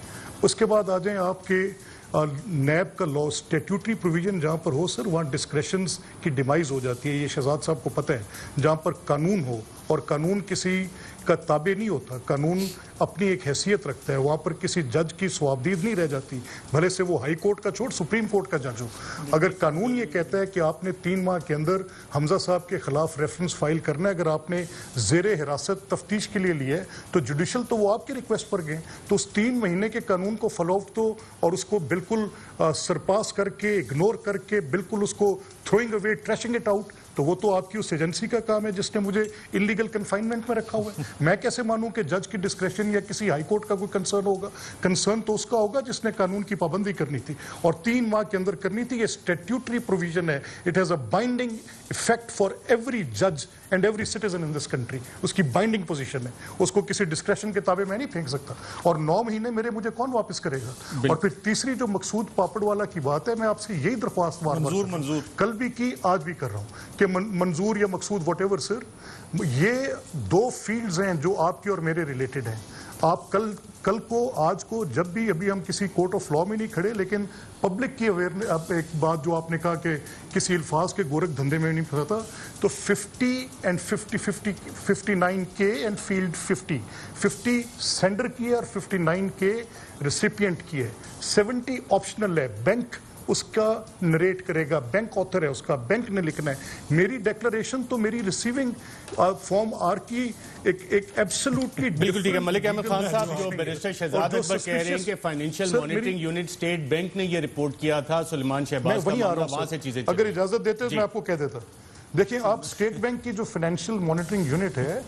उसके बाद आ जाएँ आपके नैब का लॉ स्टैट्यूटरी प्रोविजन जहाँ पर हो सर वहाँ डिस्क्रेशंस की डिमाइज हो जाती है। ये शहजाद साहब को पता है। जहाँ पर कानून हो और कानून किसी का ताबे नहीं होता, कानून अपनी एक हैसियत रखता है, वहाँ पर किसी जज की स्वाबदीद नहीं रह जाती, भले से वो हाई कोर्ट का छोड़ सुप्रीम कोर्ट का जज हो। अगर कानून ये कहता है कि आपने 3 माह के अंदर हमजा साहब के खिलाफ रेफरेंस फाइल करना है, अगर आपने जेरे हिरासत तफ्तीश के लिए लिया है तो जुडिशल तो वो आपकी रिक्वेस्ट पर गए, तो उस 3 महीने के कानून को फॉलो अप तो और उसको बिल्कुल सरपास करके इग्नोर करके बिल्कुल उसको throwing away trashing it out, तो वो तो आपकी उस एजेंसी का काम है जिसने मुझे इलीगल कन्फाइनमेंट में रखा हुआ है। मैं कैसे मानूं कि जज की डिस्क्रेशन या किसी हाई कोर्ट का कोई कंसर्न होगा? कंसर्न तो उसका होगा जिसने कानून की पाबंदी करनी थी और 3 माह के अंदर करनी थी। ये स्टैट्यूटरी प्रोविजन है, it has a binding effect for every जज and every citizen in this country. उसकी बाइंडिंग पोजीशन है, उसको किसी डिस्क्रेशन के ताबे में नहीं फेंक सकता। और 9 महीने मेरे मुझे कौन वापस करेगा? और फिर तीसरी जो मकसूद पापड़ वाला की बात है, मैं आपसे यही दरख्वास्त मंजूर कल भी की, आज भी कर रहा हूँ कि मंजूर या मकसूद वट एवर सर, ये 2 फील्ड्स हैं जो आपकी और मेरे रिलेटेड हैं। आप कल को आज को जब भी, अभी हम किसी कोर्ट ऑफ लॉ में नहीं खड़े, लेकिन पब्लिक की अवेयरनेस, अब एक बात जो आपने कहा कि किसी अल्फाज के गोरख धंधे में नहीं फंसा, तो 59 के एंड फील्ड 50 सेंडर की है और 59 के रेसिपिएंट की है। 70 ऑप्शनल है, बैंक उसका नरेट करेगा, बैंक ऑथर है उसका, बैंक ने लिखना है। मेरी डिक्लेरेशन तो मेरी रिसीविंग फॉर्म आर की एक एब्सोल्युटली बिल्कुल ठीक है। मलिक अहमद खान साहब, जो बैरिस्टर शहजाद अकबर कह रहे हैं कि financial monitoring unit state bank ने ये रिपोर्ट किया था सुलेमान शहबाज का मामला, वहां से चीजें अगर इजाजत देते मैं आपको कह देता। देखिए, आप स्टेट बैंक की जो फाइनेंशियल मॉनिटरिंग यूनिट है,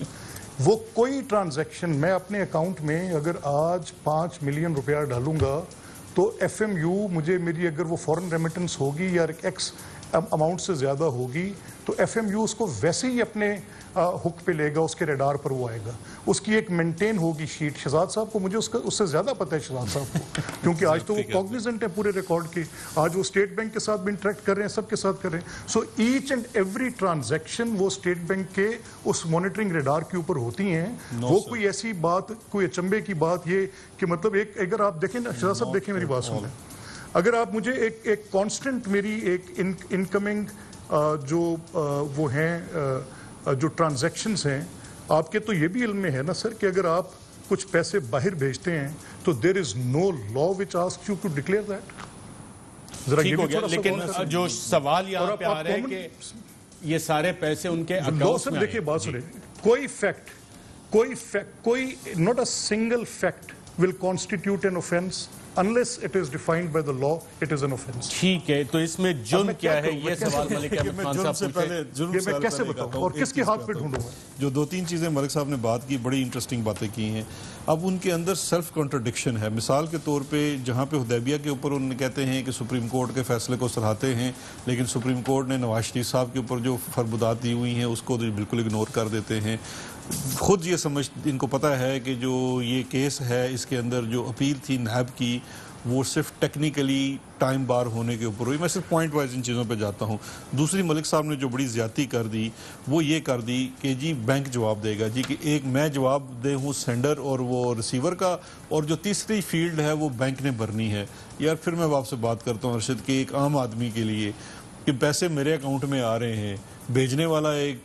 वो कोई ट्रांजैक्शन मैं अपने अकाउंट में अगर आज 5 मिलियन रुपया डालूंगा तो FMU मुझे, मेरी अगर वो फॉरेन रेमिटेंस होगी या एक्स अमाउंट से ज़्यादा होगी, तो FMU उसको वैसे ही अपने हुक पे लेगा, उसके रडार पर वो आएगा, उसकी एक मेंटेन होगी शीट। शहजाद साहब को मुझे उससे ज़्यादा पता है, शहजाद साहब को, क्योंकि आज तो वो कॉग्निजेंट है पूरे रिकॉर्ड के, आज वो स्टेट बैंक के साथ भी इंटरेक्ट कर रहे हैं, सबके साथ कर रहे हैं। So each and every transaction वो स्टेट बैंक के उस मॉनिटरिंग रडार के ऊपर होती हैं। वो कोई ऐसी बात, कोई अचंभे की बात ये कि मतलब एक, अगर आप देखें ना शहजाद साहब, देखें मेरी बात सुनें, अगर आप मुझे एक कांस्टेंट मेरी एक इनकमिंग जो वो हैं जो ट्रांजैक्शंस हैं आपके, तो ये भी इल्म में है ना सर कि अगर आप कुछ पैसे बाहर भेजते हैं तो there is no law which asks you to declare that. जरा ये भी थोड़ा, लेकिन जो सवाल यहाँ पे आ रहा है कि ये सारे पैसे उनके अकाउंट में, देखिए बात सुनिए, कोई not a single fact will constitute an offence unless it is defined by the law, it is an offence. ठीक है, तो इसमें जुर्म क्या है, ये सवाल मलिक अहमद खान साहब पूछे। ये मैं कैसे बताऊं और किसके हाथ पे ढूंढूं? जो 2-3 चीजें मलिक साहब ने बात की, बड़ी इंटरेस्टिंग बातें की हैं। अब उनके अंदर सेल्फ कॉन्ट्रडिक्शन है। मिसाल के तौर पे जहाँ पे हुदैबिया के ऊपर उन्होंने कहते हैं कि सुप्रीम कोर्ट के फैसले को सराहते हैं, लेकिन सुप्रीम कोर्ट ने नवाज शरीफ साहब के ऊपर जो फरमुदात दी हुई हैं उसको बिल्कुल इग्नोर कर देते हैं। खुद ये समझ, इनको पता है कि जो ये केस है इसके अंदर जो अपील थी नैब की, वो सिर्फ टेक्निकली टाइम बार होने के ऊपर हुई। मैं सिर्फ पॉइंट वाइज इन चीज़ों पे जाता हूँ। दूसरी, मलिक साहब ने जो बड़ी ज़्यादती कर दी वो ये कर दी कि जी बैंक जवाब देगा, जी कि एक मैं जवाब दे हूँ सेंडर और वो रिसीवर का, और जो तीसरी फील्ड है वो बैंक ने भरनी है। यार फिर मैं आपसे बात करता हूँ अर्शद, कि एक आम आदमी के लिए कि पैसे मेरे अकाउंट में आ रहे हैं, भेजने वाला एक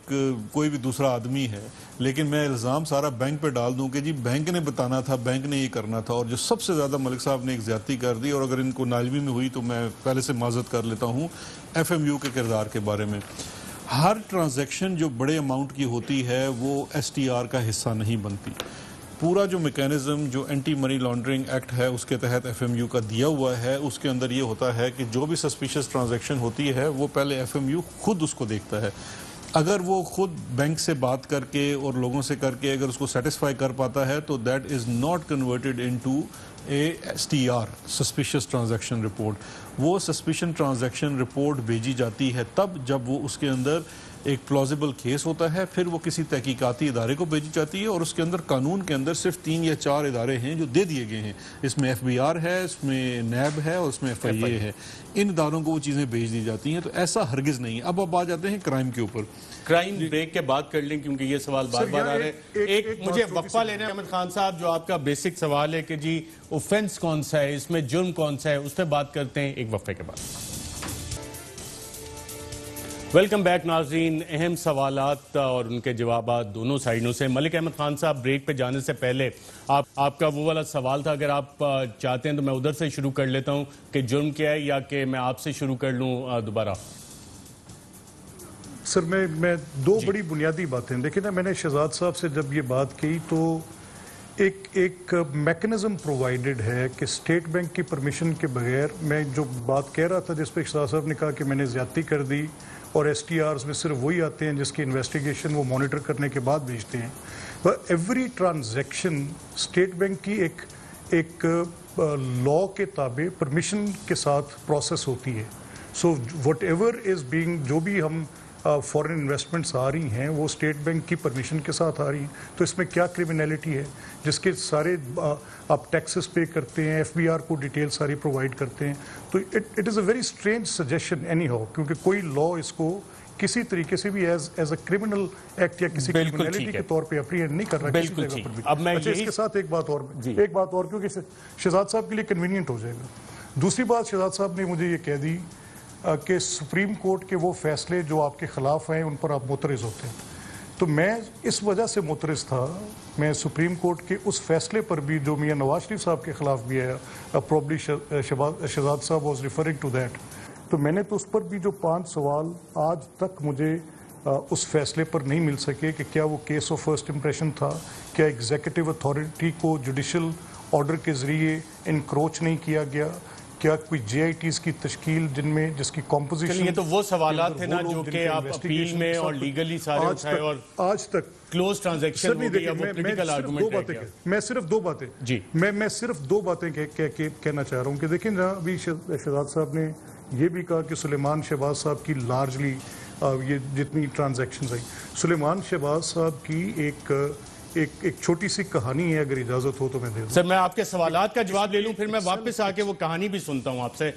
कोई भी दूसरा आदमी है, लेकिन मैं इल्ज़ाम सारा बैंक पे डाल दूं कि जी बैंक ने बताना था, बैंक ने ये करना था। और जो सबसे ज़्यादा मलिक साहब ने एक ज़्यादती कर दी, और अगर इनको नालवी में हुई तो मैं पहले से माजरत कर लेता हूँ FMU के किरदार के बारे में। हर ट्रांजैक्शन जो बड़े अमाउंट की होती है वो STR का हिस्सा नहीं बनती। पूरा जो मैकेनिज्म जो एंटी मनी लॉन्ड्रिंग एक्ट है उसके तहत FMU का दिया हुआ है, उसके अंदर ये होता है कि जो भी सस्पिशियस ट्रांजैक्शन होती है वो पहले FMU खुद उसको देखता है। अगर वो खुद बैंक से बात करके और लोगों से करके अगर उसको सेटिस्फाई कर पाता है तो that is not converted into STR, suspicious transaction report. वो सस्पिशन ट्रांजैक्शन रिपोर्ट भेजी जाती है तब जब वो उसके अंदर एक प्लॉजिबल केस होता है, फिर वो किसी तहकीकाती इदारे को भेजी जाती है और उसके अंदर कानून के अंदर सिर्फ 3 या 4 इदारे हैं जो दे दिए गए हैं। इसमें FBI है, इसमें नैब है और उसमें FIA है। इन इदारों को वो चीज़ें भेज दी जाती हैं। तो ऐसा हरगिज़ नहीं है। अब आ जाते हैं क्राइम के ऊपर। क्राइम ब्रेक के बाद कर लें क्योंकि ये सवाल बार बार आ रहे हैं। एक मुझे वक्फा लेना है अहमद खान साहब, जो आपका बेसिक सवाल है कि जी ऑफेंस कौन सा है, इसमें जुर्म कौन सा है, उस पर बात करते हैं एक वक्फे के बाद। वेलकम बैक नाज़रीन। अहम सवालात और उनके जवाबात दोनों साइडों से। मलिक अहमद खान साहब, ब्रेक पे जाने से पहले आपका वो वाला सवाल था, अगर आप चाहते हैं तो मैं उधर से शुरू कर लेता हूं कि जुर्म क्या है, या कि मैं आपसे शुरू कर लूं दोबारा। सर मैं दो बड़ी बुनियादी बातें, देखिए ना, मैंने शहजाद साहब से जब ये बात की तो एक मैकेनिज्म प्रोवाइडेड है कि स्टेट बैंक की परमिशन के बगैर, मैं जो बात कह रहा था जिस पे शहजाद साहब ने कहा कि मैंने ज्यादती कर दी और STRs में सिर्फ वही आते हैं जिसकी इन्वेस्टिगेशन वो मॉनिटर करने के बाद भेजते हैं। पर एवरी ट्रांजैक्शन स्टेट बैंक की एक लॉ के ताबे परमिशन के साथ प्रोसेस होती है। So what ever is being, जो भी हम फॉरेन इन्वेस्टमेंट्स आ रही हैं वो स्टेट बैंक की परमिशन के साथ आ रही हैं। तो इसमें क्या क्रिमिनलिटी है जिसके सारे आप टैक्सेस पे करते हैं, FBR को डिटेल सारी प्रोवाइड करते हैं। तो it is a very strange suggestion any how, क्योंकि कोई लॉ इसको किसी तरीके से भी एज अ क्रिमिनल एक्ट या किसी क्रिमिनलिटी के तौर पे अप्रीहेंड नहीं कर रहा किसी जगह पर भी। अब मैं अच्छा, इसके साथ एक बात और क्योंकि शहजाद साहब के लिए कन्वीनियंट हो जाएगा। दूसरी बात, शहजाद साहब ने मुझे ये कह दी कि सुप्रीम कोर्ट के वो फैसले जो आपके खिलाफ हैं उन पर आप मुतरज़ होते हैं। तो मैं इस वजह से मुतरज़ था, मैं सुप्रीम कोर्ट के उस फैसले पर भी जो मियां नवाज शरीफ साहब के खिलाफ भी है, प्रॉब्ली शहजाद साहब वाज रिफरिंग टू दैट। तो मैंने तो उस पर भी जो 5 सवाल आज तक मुझे उस फैसले पर नहीं मिल सके कि क्या वो केस ऑफ फर्स्ट इंप्रेशन था, क्या एग्जीक्यूटिव अथॉरिटी को जुडिशल ऑर्डर के ज़रिए इनक्रोच नहीं किया गया, क्या कोई JITs की तश्कील जिसकी कॉम्पोजिशन। ये तो वो सवालात थे ना जो कि आप अपील में और लीगली सारे उठाए और आज तक क्लोज ट्रांजैक्शन हो गई। अब वो पॉलिटिकल आर्गुमेंट है क्या? मैं सिर्फ दो बातें जी मैं सिर्फ दो बातें कहना चाह रहा हूँ कि देखिए ना, अभी शहजाद साहब ने ये भी कहा कि सुलेमान शहबाज साहब की लार्जली ये जितनी ट्रांजैक्शंस आई, सुलेमान शहबाज साहब की एक छोटी सी कहानी है, अगर इजाजत हो तो मैं दे दूं। सर, मैं आपके सवालात का जवाब ले लूं, फिर मैं वापस आके वो कहानी भी सुनता हूं आपसे।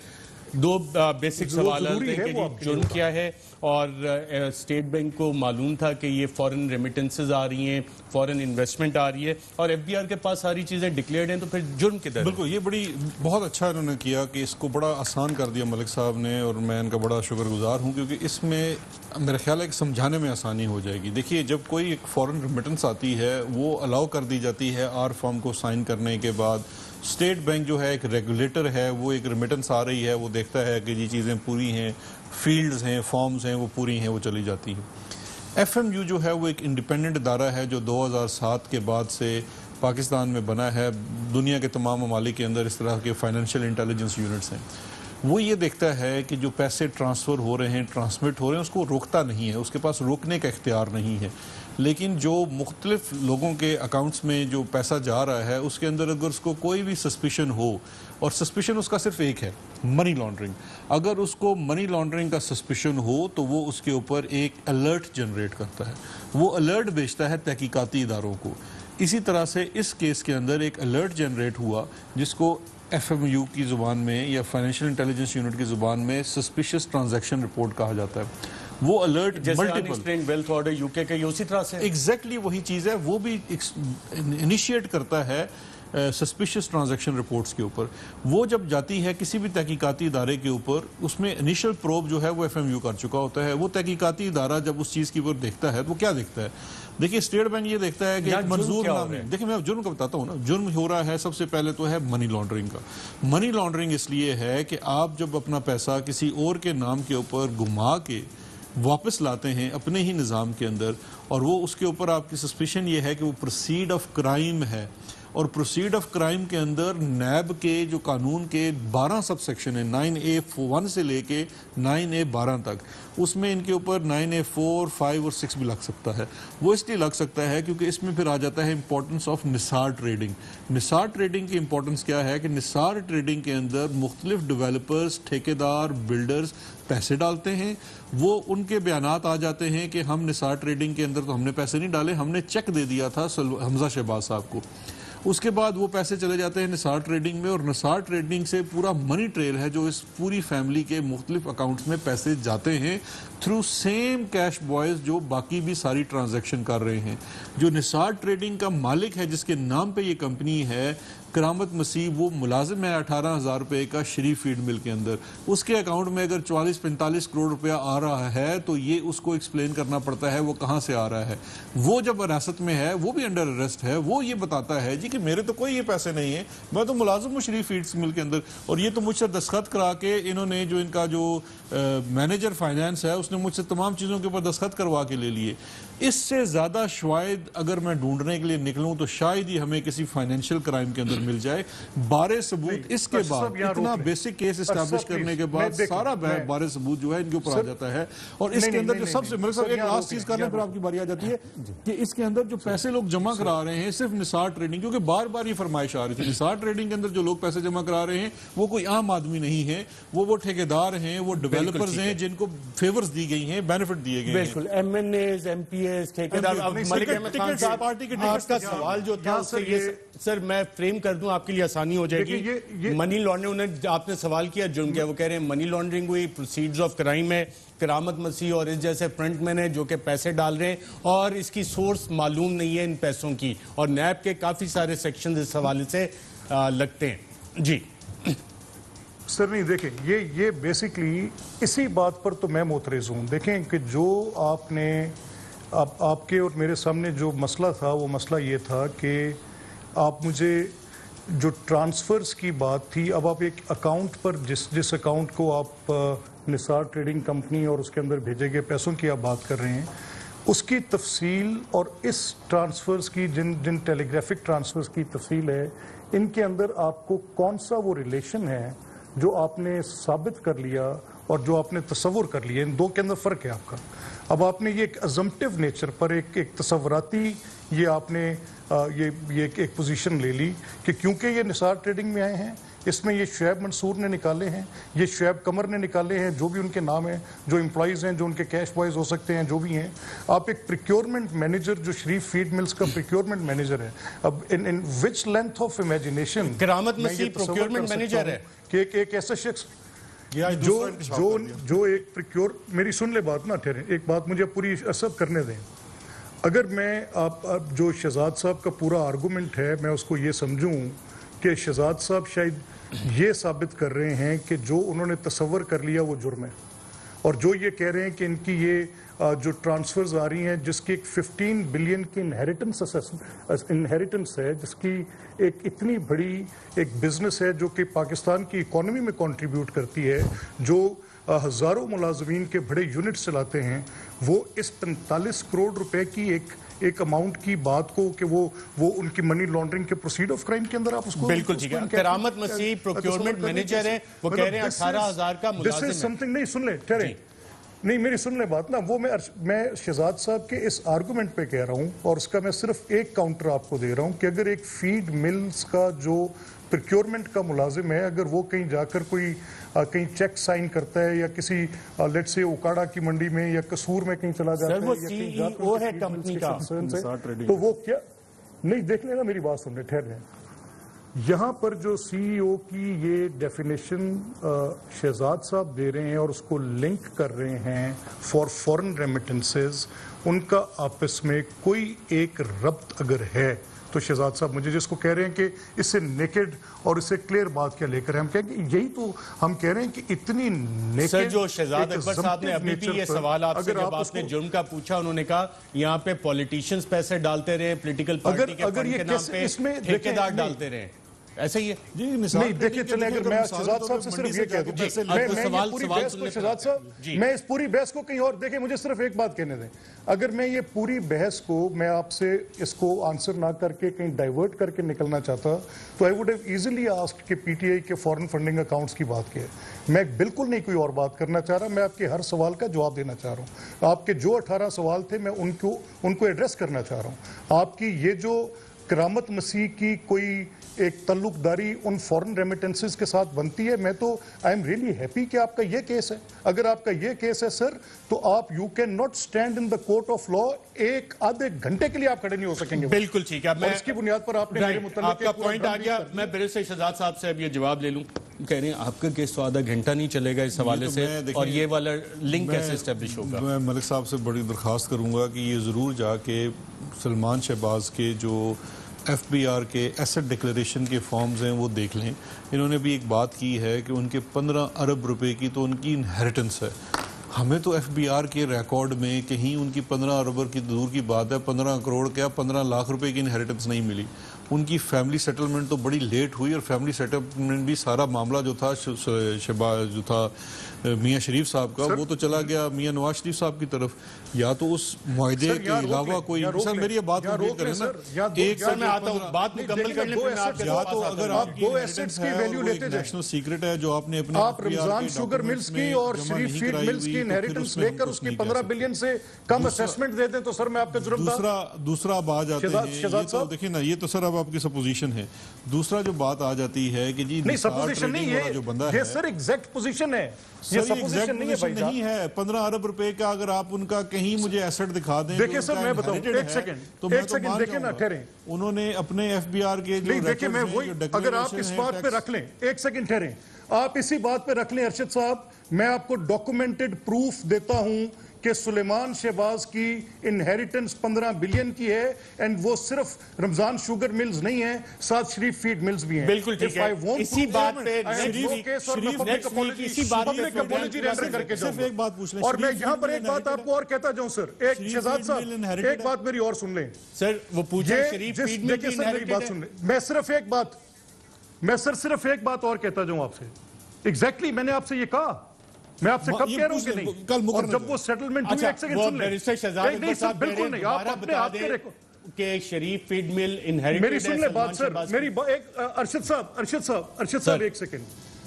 2 बेसिक सवाल हैं कि जुर्म क्या है, और स्टेट बैंक को मालूम था कि ये फॉरेन रेमिटेंसेज आ रही हैं, फॉरेन इन्वेस्टमेंट आ रही है, और FBR के पास सारी चीज़ें डिक्लेयर्ड हैं, तो फिर जुर्म किधर? बिल्कुल, ये बहुत अच्छा इन्होंने किया कि इसको बड़ा आसान कर दिया मलिक साहब ने, और मैं इनका बड़ा शुक्रगुजार हूँ, क्योंकि इसमें मेरा ख्याल है कि समझाने में आसानी हो जाएगी। देखिए, जब कोई एक फॉरेन रेमिटेंस आती है वो अलाउ कर दी जाती है R फॉर्म को साइन करने के बाद। स्टेट बैंक जो है एक रेगुलेटर है, वो एक रेमिटेंस आ रही है, वो देखता है कि ये चीज़ें पूरी हैं, फील्ड्स हैं, फॉर्म्स हैं, वो पूरी हैं, वो चली जाती हैं। FMU जो है वो एक इंडिपेंडेंट इदारा है जो 2007 के बाद से पाकिस्तान में बना है। दुनिया के तमाम ममालिक के अंदर इस तरह के फाइनेंशियल इंटेलिजेंस यूनिट्स हैं। वो ये देखता है कि जो पैसे ट्रांसफ़र हो रहे हैं, ट्रांसमिट हो रहे हैं, उसको रोकता नहीं है, उसके पास रोकने का इख्तियार नहीं है। लेकिन जो मुख्तलिफ लोगों के अकाउंट्स में जो पैसा जा रहा है उसके अंदर अगर उसको कोई भी सस्पिशन हो, और सस्पिशन उसका सिर्फ एक है, मनी लॉन्ड्रिंग, अगर उसको मनी लॉन्ड्रिंग का सस्पिशन हो तो वो उसके ऊपर एक अलर्ट जनरेट करता है, वो अलर्ट भेजता है तहकीकाती इदारों को। इसी तरह से इस केस के अंदर एक अलर्ट जनरेट हुआ जिसको FMU की ज़ुबान में या फाइनेंशियल इंटेलिजेंस यूनिट की ज़ुबान में सस्पिशियस ट्रांजैक्शन रिपोर्ट कहा जाता है। वो alert multiple wealth order UK के उसी तरह से एग्जैक्टली वही चीज़ है, वो भी इनिशिएट करता है सस्पिशियस ट्रांजैक्शन रिपोर्ट्स के ऊपर। वो जब जाती है किसी भी तहकीकाती इदारे के ऊपर, उसमें इनिशियल प्रोब जो है वो FMU कर चुका होता है। वो तहकीकाती इदारा जब उस चीज़ की ऊपर देखता है तो वो क्या देखता है? देखिए, स्टेट बैंक ये देखता है कि मंजूर नाम है। देखिए, मैं जुर्म का बताता हूँ ना, जुर्म हो रहा है सबसे पहले तो है मनी लॉन्ड्रिंग का। मनी लॉन्ड्रिंग इसलिए है कि आप जब अपना पैसा किसी और के नाम के ऊपर घुमा के वापस लाते हैं अपने ही निज़ाम के अंदर, और वो उसके ऊपर आपकी सस्पिशन ये है कि वो प्रोसीड ऑफ क्राइम है, और प्रोसीड ऑफ क्राइम के अंदर नैब के जो कानून के 12 सब सेक्शन है, 9A1 से लेके 9A12 तक, उसमें इनके ऊपर 9A4, 5 और 6 भी लग सकता है। वो इसलिए लग सकता है क्योंकि इसमें फिर आ जाता है importance of Nisar trading. Nisar trading की इंपॉर्टेंस क्या है कि निसार ट्रेडिंग के अंदर मुख्तलिफ डेवलपर्स, ठेकेदार, बिल्डर्स पैसे डालते हैं। वो उनके बयानात आ जाते हैं कि हम निसार ट्रेडिंग के अंदर तो हमने पैसे नहीं डाले, हमने चेक दे दिया था हमजा शहबाज साहब को। उसके बाद वो पैसे चले जाते हैं निसार ट्रेडिंग में, और निसार ट्रेडिंग से पूरा मनी ट्रेल है जो इस पूरी फैमिली के मुख्तलिफ अकाउंट्स में पैसे जाते हैं थ्रू सेम कैश बॉयज जो बाकी भी सारी ट्रांजैक्शन कर रहे हैं। जो निसार ट्रेडिंग का मालिक है, जिसके नाम पे ये कंपनी है, करामत मसीह, वो मुलाजिम है 18,000 रुपये का शरीफ फीड मिल के अंदर। उसके अकाउंट में अगर 44-45 करोड़ रुपया आ रहा है तो ये उसको एक्सप्लेन करना पड़ता है वो कहाँ से आ रहा है। वो जब हिरासत में है, वो भी अंडर अरेस्ट है, वो ये बताता है जी कि मेरे तो कोई ये पैसे नहीं है, मैं तो मुलाजिम हूँ शरीफ फीड्स मिल के अंदर, और ये तो मुझसे दस्तखत करा के इन्होंने, जो इनका जो मैनेजर फाइनेंस है, उसने मुझसे तमाम चीज़ों के ऊपर दस्तखत करवा के ले लिए। इससे ज़्यादा शायद अगर मैं ढूंढने के लिए निकलूँ तो शायद ही हमें किसी फाइनेंशियल क्राइम के अंदर मिल जाए। बारे सबूत इसके बाद, इतना बेसिक केस एस्टैब्लिश करने के बाद सारा बारे सबूत जो है इनके ऊपर आ जाता है। और इसके अंदर जो सबसे मेरे साथ एक लास्ट चीज करने पर आपकी बारी आ जाती है कि इसके अंदर जो पैसे लोग जमा करा रहे हैं सिर्फ निसार ट्रेडिंग, क्योंकि बार बार ये फरमाइश आ रही थी, निसार ट्रेडिंग के अंदर जो लोग पैसे जमा करा रहे हैं वो कोई आम आदमी नहीं है, वो ठेकेदार हैं, वो डेवलपर्स हैं जिनको फेवर्स दी गई हैं, बेनिफिट दिए गए हैं। बिल्कुल, MNAs, MPs, ठेकेदार। मलिक अहमद खान साहब, आपका सवाल जो था उससे ये सर मैं फ्रेम कर दूं आपके लिए आसानी हो जाएगी। मनी लॉन्ड्रिंग, आपने सवाल किया जुर्म क्या, वो कह रहे हैं मनी लॉन्ड्रिंग हुई, प्रोसीड्स ऑफ क्राइम है, करामत मसीह और इस जैसे फ्रंटमैन है जो कि पैसे डाल रहे हैं और इसकी सोर्स मालूम नहीं है इन पैसों की, और नैब के काफी सारे सेक्शन इस हवाले से लगते हैं। जी सर नहीं, देखें ये बेसिकली इसी बात पर तो मैं मोतरज़ हूँ। देखें कि जो आपने आपके और मेरे सामने जो मसला था, वो मसला ये था कि आप मुझे जो ट्रांसफ़र्स की बात थी, अब आप एक अकाउंट पर जिस अकाउंट को आप निसार ट्रेडिंग कंपनी और उसके अंदर भेजे गए पैसों की आप बात कर रहे हैं, उसकी तफसील और इस ट्रांसफ़र्स की जिन टेलीग्राफिक ट्रांसफ़र्स की तफसील है, इनके अंदर आपको कौन सा वो रिलेशन है जो आपने साबित कर लिया और जो आपने तसव्वुर कर लिया, इन दो के अंदर फ़र्क है आपका। अब आपने ये एक अजम्पटिव नेचर पर एक तसव्वुराती ये आपने ये एक पोजीशन ले ली कि क्योंकि ये निसार ट्रेडिंग में आए हैं, इसमें ये शुएब मंसूर ने निकाले हैं, ये शुएब कमर ने निकाले हैं, जो भी उनके नाम हैं, जो एम्प्लॉइज़ हैं, जो उनके कैश बॉयज़ हो सकते हैं, जो भी हैं। आप एक प्रिक्योरमेंट मैनेजर, जो शरीफ फीड मिल्स का प्रिक्योरमेंट मैनेजर है, अब in which length of imagination Karamat Masih procurement manager है कि एक ऐसा शख्स जो एक प्रिक्योर, मेरी सुन ले बात ना, ठहरे एक बात मुझे पूरी असब करने दें। अगर मैं आप जो शहजाद साहब का पूरा आर्गूमेंट है, मैं उसको ये समझूं कि शहजाद साहब शायद ये साबित कर रहे हैं कि जो उन्होंने तसव्वुर कर लिया वो जुर्म है, और जो ये कह रहे हैं कि इनकी ये जो ट्रांसफर्स आ रही हैं, जिसकी एक 15 बिलियन की इनहेरिटेंस है, जिसकी एक इतनी बड़ी एक बिजनेस है जो कि पाकिस्तान की इकॉनमी में कंट्रीब्यूट करती है, जो हज़ारों मुलाजमीन के बड़े यूनिट्स चलाते हैं, वो इस 45 करोड़ रुपए की एक अमाउंट की बात को कि वो उनकी मनी लॉन्ड्रिंग के प्रोसीड ऑफ क्राइम के अंदर आप उसको बिल्कुल ठीक है। करामत मसीह प्रोक्योरमेंट मैनेजर है, वो कह रहे हैं 18,000 का मुलाजिम है। समथिंग नहीं, सुन ले ठहरे, नहीं मेरी सुन ले बात ना, वो मैं शहजाद साहब के इस आर्गूमेंट पे कह रहा हूँ, और उसका मैं सिर्फ एक काउंटर आपको दे रहा हूँ कि अगर एक फीड मिल्स का जो प्रिक्योरमेंट का मुलाजिम है, अगर वो कहीं जाकर कोई कहीं चेक साइन करता है या किसी लेट्स से उकाड़ा की मंडी में या कसूर में कहीं चला जाता है, वो CEO है कंपनी का, तो वो क्या नहीं, देख लेना मेरी बात सुनने, ठहर जाए। यहाँ पर जो CEO की ये डेफिनेशन शहजाद साहब दे रहे हैं और उसको लिंक कर रहे हैं फॉर फॉरेन रेमिटेंसेस, उनका आपस में कोई एक रब्त अगर है तो शहजाद साहब मुझे जिसको कह रहे हैं कि इससे नेकेड और इससे क्लियर बात क्या लेकर हम कहें कि यही तो हम कह रहे हैं कि इतनी नेकेड। सर जो शहजाद अकबर साहब ने अभी भी ये सवाल आपसे जब आपने जुर्म का पूछा, उन्होंने कहा यहाँ पे पॉलिटिशियंस पैसे डालते रहे, पॉलिटिकल पार्टी के फंड के नाम पे ठेकेदार डालते रहे। ऐसा ही है जी नहीं देखिए चले, अगर मैं शहजाद साहब से सिर्फ ये कह दूं, मैं ये पूरी बहस को शहजाद साहब, मैं इस पूरी बहस को कहीं और देखिए, मुझे सिर्फ एक बात कहने दें, अगर मैं ये पूरी बहस को मैं आपसे इसको आंसर ना करके कहीं डाइवर्ट करके निकलना चाहता तो I would have easily asked कि पीटीआई के फॉरेन फंडिंग अकाउंट्स की बात की है। मैं बिल्कुल नहीं कोई और बात करना चाह रहा, मैं आपके हर सवाल का जवाब देना चाह रहा हूं। आपके जो 18 सवाल थे मैं उनको एड्रेस करना चाह रहा हूं। आपकी ये जो करामत मसीह की कोई एक ताल्लुकदारी उन फॉरेन रेमिटेंसेस के साथ बनती है, मैं तो आई एम रियली हैप्पी कि आपका ये केस है। अगर आपका ये केस है सर, तो आप you can not stand in the court of law, एक आधे घंटे के लिए आप खड़े नहीं हो सकेंगे। बिल्कुल ठीक है, मैं इसकी बुनियाद पर आपने मेरे मुताबिक आपका पॉइंट आ गया। मैं बैरिस्टर शहजाद साहब से अब ये जवाब ले लूं, कह रहे हैं आपका केस तो आधा घंटा नहीं चलेगा इस हवाले से, और ये वाला लिंक कैसे एस्टेब्लिश होगा? मैं मलिक साहब से बड़ी दरख्वास्त करूंगा कि ये ज़रूर जाके सलमान शहबाज के जो FBR के एसेट डिक्लेरेशन के फॉर्म्स हैं वो देख लें। इन्होंने भी एक बात की है कि उनके 15 अरब रुपए की तो उनकी इनहेरिटेंस है। हमें तो FBR के रिकॉर्ड में कहीं उनकी 15 अरब की दूर की बात है, 15 करोड़ क्या 15 लाख रुपए की इनहेरिटेंस नहीं मिली। उनकी फैमिली सेटलमेंट तो बड़ी लेट हुई, और फैमिली सेटलमेंट भी सारा मामला जो था शहबाज जो था मियां शरीफ साहब का, वो तो चला गया मियां नवाज शरीफ साहब की तरफ। या तो उस मुआहदे के अलावा कोई, सर मेरी ये बात कंप्लीट करें ना, एक सर मैं आता हूं, बात मुकम्मल करने पे मैं आपके या तो अगर आप दो एसेट्स की वैल्यू लेते जाएं, नेशनल सीक्रेट है जो आपने अपने आप रमजान शुगर मिल्स की और शरीफ फीड मिल्स की इनहेरिटेंस लेकर उसकी 15 बिलियन से कम असेसमेंट दे दें तो सर मैं आपका जुर्मदार। दूसरा अब आ जाते हैं, ये तो देखिए ना, ये तो सर अब आपकी सपोजिशन है। दूसरा जो बात आ जाती है कि जी नहीं सपोजिशन नहीं है, जो बंदा ये सर एग्जैक्ट पोजीशन है, ये सपोजिशन नहीं है भाई साहब। नहीं है 15 अरब रुपए का, अगर आप उनका कहीं मुझे एसेट दिखा दें। देखिए सर मैं बताऊं, एक सेकंड तो मैं तो देखिए ना, ठहरें। उन्होंने अपने FBR के नहीं देखिए, मैं वही, अगर आप इस बात पे रख लें, एक सेकंड ठहरें, आप इसी बात पे रख लें अरशद साहब, मैं आपको डॉक्यूमेंटेड प्रूफ देता हूं कि सुलेमान शहबाज की इनहेरिटेंस 15 बिलियन की है, एंड वो सिर्फ रमजान शुगर मिल्स नहीं है, साथ शरीफ फीड मिल्स भी हैं। बिल्कुल ठीक है, इसी बात पे सिर्फ एक बात पूछ लें, और मैं यहाँ पर एक बात आपको और कहता जाऊं सर, एक शहजाद साहब एक बात मेरी और सुन लें सर, वो पूछे शरीफ फीड मिल की मेरी बात सुन लें, मैं सिर्फ एक बात और कहता जाऊं आपसे। एग्जैक्टली मैंने आपसे ये कहा, मैं आपसे कब कह रहा हूं कि नहीं, कल और जब वो सेटलमेंट हुई, एक सेकंड सुन ले, नहीं सर बिल्कुल नहीं, आप अपने आप के शरीफ फीड मिल इनहेरिटेड, मेरी सुन ले बात सर, मेरी एक अरशद साहब एक सेकंड,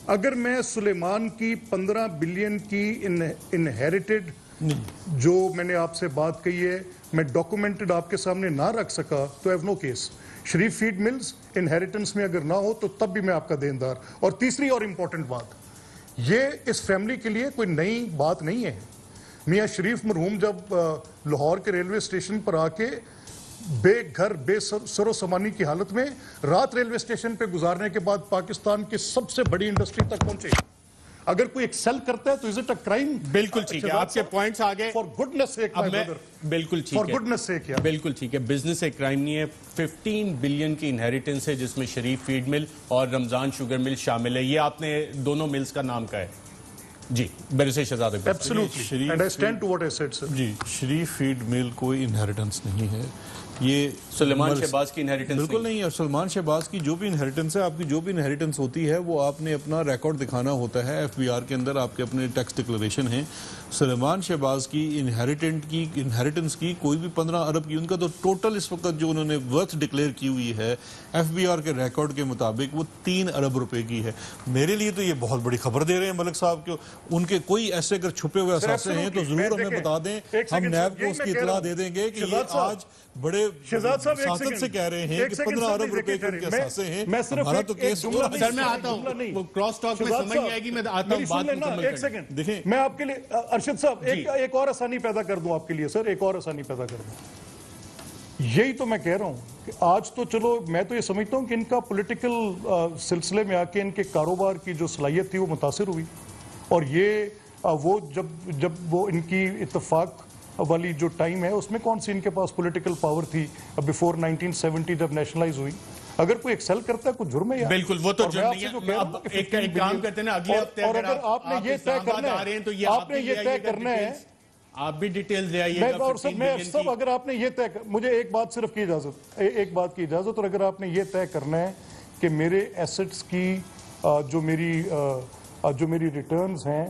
अगर मैं सुलेमान की 15 बिलियन की इनहेरिटेड जो मैंने आपसे बात कही है, मैं डॉक्यूमेंटेड आपके सामने ना रख सका तो have no case. Sharif feed mills inheritance में अगर ना हो तो तब भी मैं आपका देनदार। और तीसरी और इंपॉर्टेंट बात, ये इस फैमिली के लिए कोई नई बात नहीं है। मियां शरीफ मरहूम जब लाहौर के रेलवे स्टेशन पर आके बेघर बेसरो सामानी की हालत में रात रेलवे स्टेशन पे गुजारने के बाद पाकिस्तान की सबसे बड़ी इंडस्ट्री तक पहुंचे, अगर कोई एक्सेल करता है तो इज इट अ क्राइम? बिल्कुल ठीक है, आपके पॉइंट्स आ गए। For goodness sake my brother, बिल्कुल ठीक है, फॉर गुडनेस सेक यार, बिल्कुल ठीक है, बिजनेस एक क्राइम नहीं है। 15 बिलियन की इनहेरिटेंस है जिसमें शरीफ फीड मिल और रमजान शुगर मिल शामिल है। ये आपने दोनों मिल्स का नाम कहा है जी, barrister Shahzad Akbar. Absolutely and I stand to what I said sir. जी, शरीफ फीड मिल कोई इनहेरिटेंस नहीं है, ये सुलेमान शहबाज की इनहेरिटेंस बिल्कुल नहीं है। सलमान शहबाज की जो भी इनहेरिटेंस है, आपकी जो भी इनहेरिटेंस होती है वो आपने अपना रिकॉर्ड दिखाना होता है। FBR के अंदर आपके अपने टैक्स डिक्लेरेशन है। सलमान शहबाज की इनहेरिटेंस की कोई भी 15 अरब की, उनका तो टोटल इस वक्त जो उन्होंने वर्थ डिक्लेयर की हुई है FBR के रिकॉर्ड के मुताबिक वो 3 अरब रुपए की है। मेरे लिए तो ये बहुत बड़ी खबर दे रहे हैं मलिक साहब को। उनके कोई ऐसे अगर छुपे हुए असासे हैं तो जरूर हमें बता दें, हम नैब को उसकी इतला दे देंगे कि ये आज बड़े सादत से कह रहे हैं कि 15 अरब रुपए के उनके असासे हैं। हमारा तो केस हुआ। सर मैं आता हूं, वो क्रॉस टॉक में समझ नहीं आएगी, मैं आता हूं, बात मुकम्मल एक सेकंड देखें, मैं आपके लिए अरशद साहब एक और आसानी पैदा कर दूं आपके लिए सर, एक और आसानी पैदा कर दूं। यही तो मैं कह रहा हूं कि आज तो चलो मैं तो ये समझता हूं कि इनका पॉलिटिकल सिलसिले में आके इनके कारोबार की जो सलाहियत थी वो मुतासिर हुई, और ये वो जब वो इनकी इत्तेफाक वाली जो टाइम है उसमें कौन सी इनके पास पॉलिटिकल पावर थी बिफोर 1970 जब नेशनलाइज हुई। अगर कोई एक्सेल करता है कुछ जुर्म है यार, बिल्कुल वो तो जुर्म नहीं है। अब एक काम करते हैं ना, अगले हफ्ते अगर आपने ये तय करना है तो ये आपने ये तय करना है, आप भी डिटेल्स दे आइएगा। और सब अगर आपने ये तय, मुझे एक बात सिर्फ की इजाजत, एक बात की इजाजत, और अगर आपने ये तय करना है कि मेरे एसेट्स की जो मेरी रिटर्न्स हैं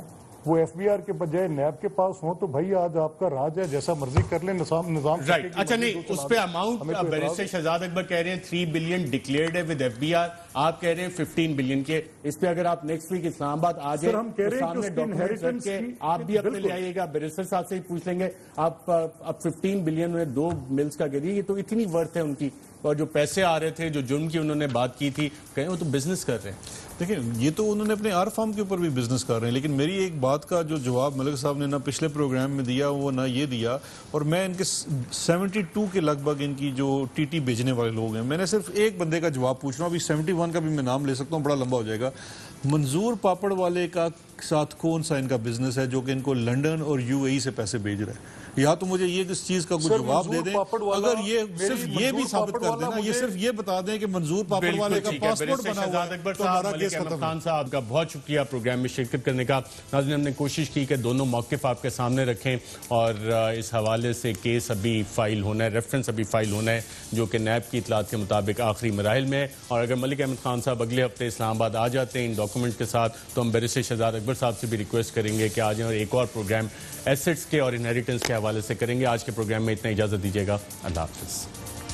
वो एफबीआर के बजाय नैब के पास हो, तो भाई आज आपका राज है, जैसा मर्जी कर ले, निजाम राइट। अच्छा, नहीं, उस पे अमाउंट बैरिस्टर शहजाद अकबर कह रहे हैं 3 बिलियन डिक्लेयर्ड है विद एफबीआर, आप कह रहे हैं 15 बिलियन के। इस पे अगर आप नेक्स्ट वीक इस्लामाबाद आ जाए तो सामने डॉक्यूमेंट रख के आप भी अपने ले आइएगा, बैरिस्टर साहब से ही पूछ लेंगे। आप अब 15 बिलियन में 2 मिल्स का गिरी, ये तो इतनी वर्थ है उनकी, और जो पैसे आ रहे थे, जो जुर्म की उन्होंने बात की थी, कहें वो तो बिजनेस कर रहे हैं। देखिए, ये तो उन्होंने अपने आर फार्म के ऊपर भी बिजनेस कर रहे हैं, लेकिन मेरी एक बात का जो जवाब मलिक साहब ने ना पिछले प्रोग्राम में दिया वो ना ये दिया, और मैं इनके 72 के लगभग इनकी जो टीटी भेजने वाले लोग हैं, मैंने सिर्फ एक बंदे का जवाब पूछ रहा हूँ। अभी 71 का भी मैं नाम ले सकता हूँ, बड़ा लंबा हो जाएगा। मंजूर पापड़ वाले का साथ कौन सा इनका बिजनेस है जो कि इनको लंदन और यूएई से पैसे भेज रहा है? या तो मुझे ये इस चीज का कुछ जवाब दे दें, अगर ये सिर्फ ये भी साबित कर देना, ये सिर्फ ये बता दें कि मंजूर पापड़ वाले का पासपोर्ट बना हुआ है, तो हमारा केस खत्म। खान साहब का बहुत शुक्रिया प्रोग्राम में शिरकत करने का। नाज़रीन, हमने कोशिश की कि दोनों मौक़िफ़ आपके सामने रखें, और इस हवाले से केस अभी फाइल होना है, रेफरेंस अभी फाइल होना है, जो कि नैब की इतलात के मुताबिक आखिरी मराहिल में है। और अगर मलिक अहमद खान साहब अगले हफ्ते इस्लामाबाद आ जाते हैं इन डॉक्यूमेंट के साथ, तो हम बैरिस्टर शहजाद अकबर साहब से भी रिक्वेस्ट करेंगे कि आ जाएं और एक और प्रोग्राम एसेट्स के और इनहेरिटेंस के हवाले से करेंगे। आज के प्रोग्राम में इतना, इजाज़त दीजिएगा। अल्लाह हाफ़िज़।